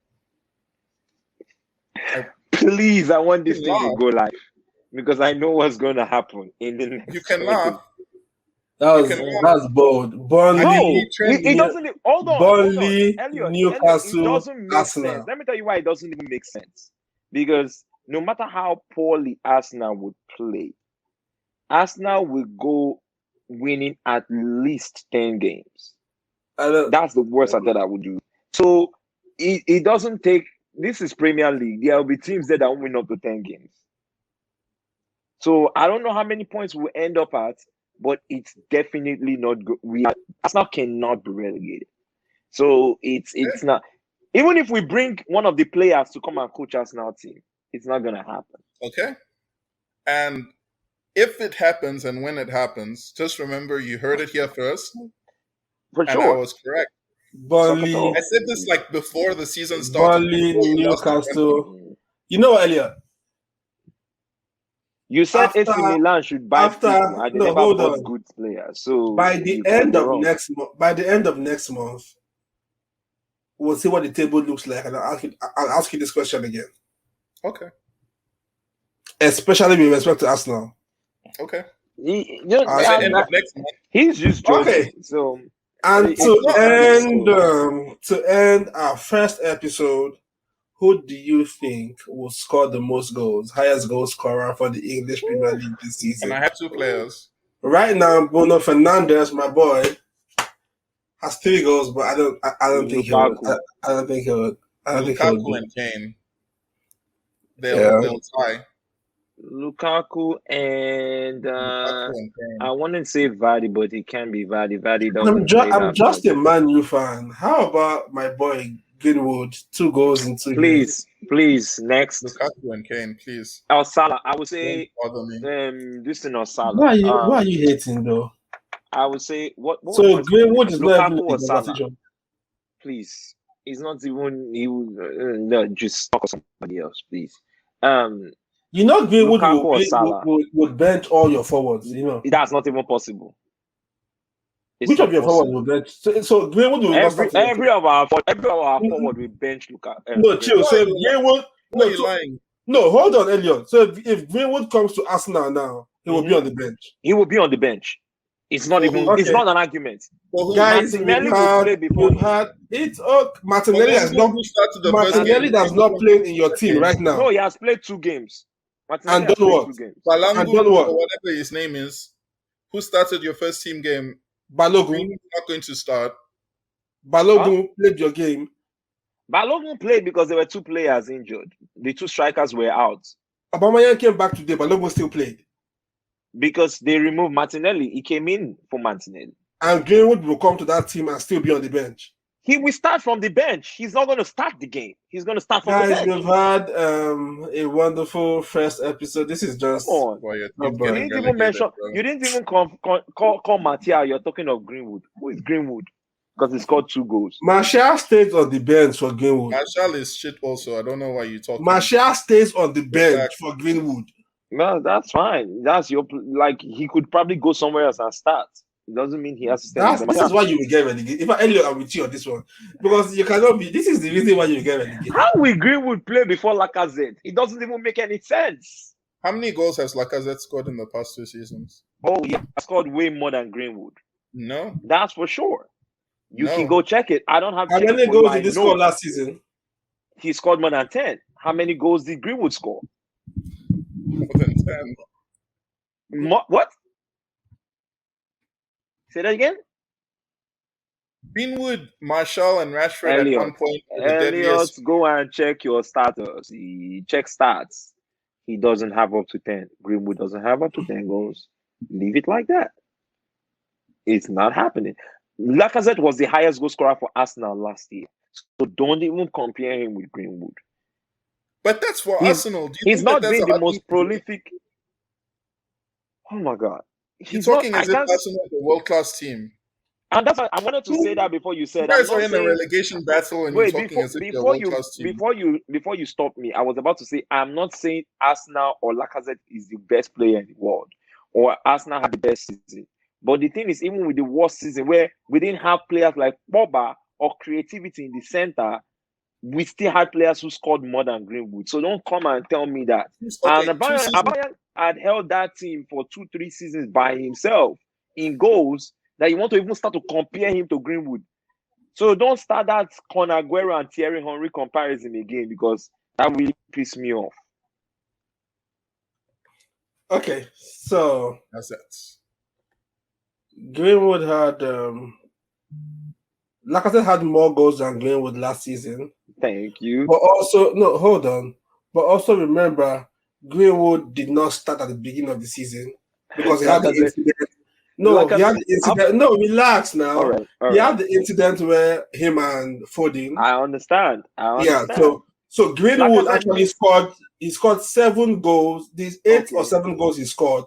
Please, I want this thing to go live because I know what's going to happen in the next. You can laugh. That's bold. Burnley. No, it doesn't. Hold on. Burnley, Elliot, Newcastle, it doesn't make Arsenal. sense. Let me tell you why it doesn't even make sense. Because no matter how poorly Arsenal would play, Arsenal will go winning at least 10 games. That's the worst that I would do. So it doesn't take. This is Premier League. There will be teams there that won't win up to 10 games. So I don't know how many points we'll end up at, but it's definitely not good. Arsenal cannot be relegated. So it's not. Even if we bring one of the players to come and coach Arsenal team, it's not gonna happen. Okay. And if it happens and when it happens, just remember you heard it here first. For and sure. I was correct. Burnley. I said this like before the season started. Burnley, Newcastle. You know, Elliot. You said AC Milan should buy people, and they never bought good players. So by the end of next month, we'll see what the table looks like, and I'll ask you this question again. Okay. Especially with respect to Arsenal. Okay. He's just joking. Okay. So, and to end our first episode, who do you think will score the most goals, highest goal scorer for the English Premier League this season? And I have 2 players. Right now, Bruno Fernandes, my boy, has 3 goals, but I don't think he would. I don't think he would. Lukaku and Kane. They'll tie. Lukaku and Lukaku and Kane. I wouldn't say Vardy, but it can be Vardy. Vardy doesn't play I'm that just much. a Man U fan. How about my boy Greenwood? 2 goals in 2 games. Please, next. Lukaku and Kane, please. Or Salah. I would say Don't bother me. this thing or Salah. Why are you hating though? I would say what So Greenwood is not even Lukaku in or the Salah. conversation. Please. He's not even no, just talk to somebody else, please. You know Greenwood Lukaku or Salah. would bench all your forwards, you know. That's not even possible. It's Which not of your forwards will bench? So Greenwood will not start. every of our forward will bench Lukaku. No, chill. So if Greenwood, Why are you lying? no, hold on, Elliot. So if Greenwood comes to Arsenal now, he will be on the bench. He will be on the bench. It's not even. Okay. It's not an argument. Guys, Martinelli will play before. we've had it. Oh, Martinelli has not. Martinelli does not play in your team right now. No, he has played 2 games. And done what? Balangu, or whatever his name is, who started your first team game. Balogun is not going to start. Balogun played your game. Balogun played because there were 2 players injured. The 2 strikers were out. Aubameyang came back today. Balogun still played. Because they removed Martinelli. He came in for Martinelli. And Greenwood will come to that team and still be on the bench. He will start from the bench. He's not going to start the game. He's going to start from the bench. Guys, we've had a wonderful first episode. This is just... You didn't even mention... You didn't even call Martial. You're talking of Greenwood. Who is Greenwood? Because he scored 2 goals. Martial stays on the bench for Greenwood. Martial is shit also. I don't know why you're talking. Martial stays on the bench for Greenwood. No, that's fine. That's your... Like, he could probably go somewhere else and start. It doesn't mean he has to stay. This is why you will get relegated. If Elliot, I'm with you on this one. Because you cannot be... This is the reason why you will get relegated. How will Greenwood play before Lacazette? It doesn't even make any sense. How many goals has Lacazette scored in the past 2 seasons? Oh, he has scored way more than Greenwood. No. That's for sure. You can go check it. I don't have... How many goals did he score last season? He scored more than 10. How many goals did Greenwood score? More than 10. What? Say that again? Greenwood, Martial, and Rashford Elliot, at one point. Elliot, go and check your status. He checks stats. He doesn't have up to 10. Greenwood doesn't have up to 10 goals. Leave it like that. It's not happening. Lacazette was the highest goal scorer for Arsenal last year. So don't even compare him with Greenwood. But that's for Arsenal. He's not been the most prolific. Oh my God. You're talking as if Arsenal is a world-class team. And that's why I wanted to say that before you said. You guys are in a relegation battle and you're talking as if you're a world-class team. Before you stop me, I was about to say I'm not saying Arsenal or Lacazette is the best player in the world or Arsenal had the best season. But the thing is, even with the worst season where we didn't have players like Pogba or creativity in the center, we still had players who scored more than Greenwood. So don't come and tell me that. And Aubameyang had held that team for 2-3 seasons by himself in goals that you want to even start to compare him to Greenwood. So don't start that Con Aguero and Thierry Henry comparison again because that really pissed me off. Okay, so that's it. Greenwood had Lacazette had more goals than Greenwood last season. Thank you. But also, no, hold on. But also remember, Greenwood did not start at the beginning of the season because he had the incident. No, he had the incident. No, relax now. All right. He had the incident where him and Foden. I understand. Yeah, so Greenwood actually scored. He scored 7 goals. These 8 or 7 goals he scored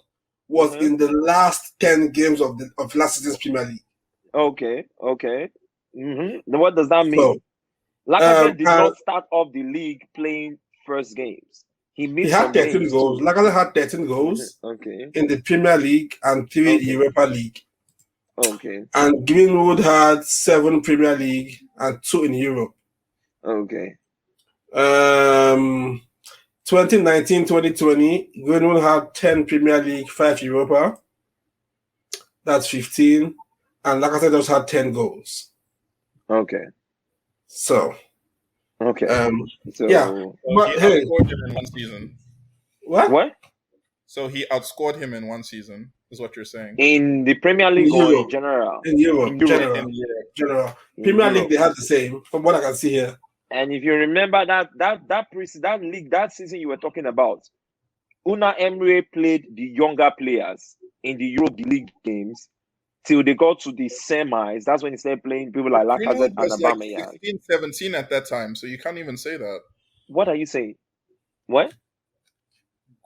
was in the last 10 games of last season's Premier League. Okay. What does that mean? So, Lacazette did not start off the league playing first games. He had 13 goals. Lacazette had 13 goals in the Premier League and 3 Europa League. Okay. And Greenwood had 7 Premier League and 2 in Europe. Okay. 2019-2020, Greenwood had 10 Premier League, 5 Europa. That's 15. And Lacazette just had 10 goals. Okay. So. Okay. So, yeah. But, he outscored him in one season. What? So he outscored him in one season, is what you're saying. In the Premier League or in general? In Europe. General. Premier League, they had the same, from what I can see here. And if you remember that league, that season you were talking about, Una Emery played the younger players in the Europe League games till they got to the semis. That's when he started playing people like Lacazette Greenwood and was like Aubameyang. 16, 17 at that time, so you can't even say that. What are you saying? What?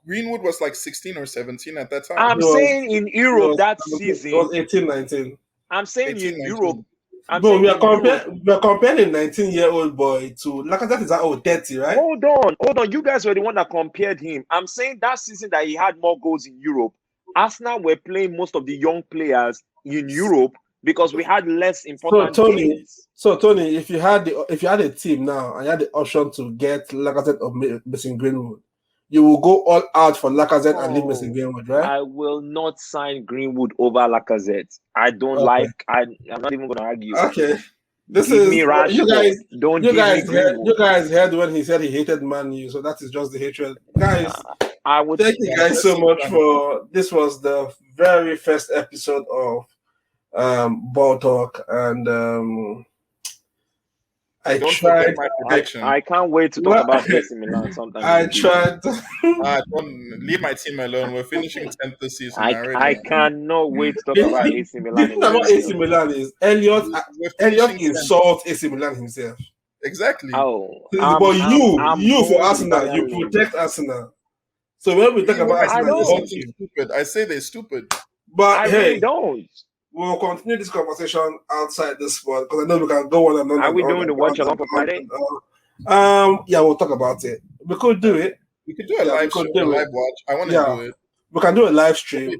Greenwood was like 16 or 17 at that time. I'm saying in Europe that season. It was 18, 19. I'm saying 18, in 19. Europe. Bro, we are comparing a 19-year-old boy to Lacazette is 30, right? Hold on. You guys were the one that compared him. I'm saying that season that he had more goals in Europe, Arsenal were playing most of the young players in Europe because we had less important games. So Tony, if you had a team now and you had the option to get Lacazette or Mason Greenwood, you will go all out for Lacazette and leave Mason Greenwood, right? I will not sign Greenwood over Lacazette. I don't like. I'm not even going to argue. Okay. Give me Rashford. Don't give me Greenwood. You guys heard when he said he hated Man U, so that is just the hatred. Guys, thank you guys so much for this. Was the very first episode of Ball Talk, and I tried. My prediction. I can't wait to talk about AC Milan sometime. I tried. Don't leave my team alone. We're finishing 10th this season. I cannot wait to talk about AC Milan. The thing about AC Milan is Elliot insults AC Milan himself. Exactly. But you for Arsenal, you protect Arsenal. So when we talk about Arsenal, I say they're stupid. But I really don't. We'll continue this conversation outside this spot because I know we can go on and on. Are we doing the watch along for Friday? Yeah, we'll talk about it. We could do it. We could do a live watch. I want to do it. We can do a live stream.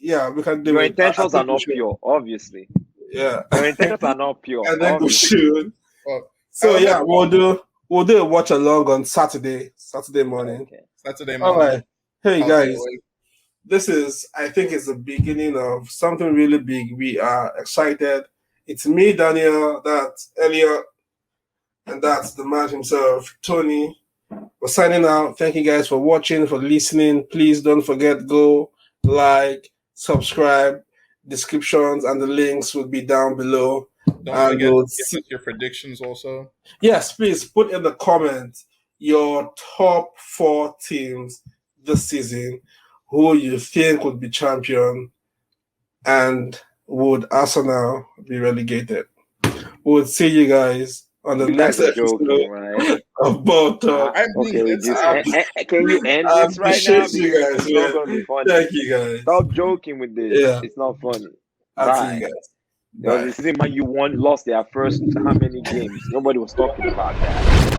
Yeah, we can do it. Your intentions are not pure, obviously. Yeah. Your intentions are not pure. And then we should. So yeah, we'll do a watch along on Saturday morning. Okay. Saturday morning. All right. Hey guys. This is, I think it's the beginning of something really big. We are excited. It's me, Daniel, that's Elliot, and that's the man himself, Tony. We're signing out. Thank you guys for watching, for listening. Please don't forget, go like, subscribe. Descriptions and the links will be down below. Don't forget to give us your predictions also. Yes, please put in the comments your top 4 teams this season. Who you think would be champion, and would Arsenal be relegated? We'll see you guys on the next episode of Ball Talk. Can you end this right now? You guys, it's not gonna be funny. Thank you guys. Stop joking with this. Yeah. It's not funny. I'll see you guys. The season Man U lost their first how many games? Nobody was talking about that.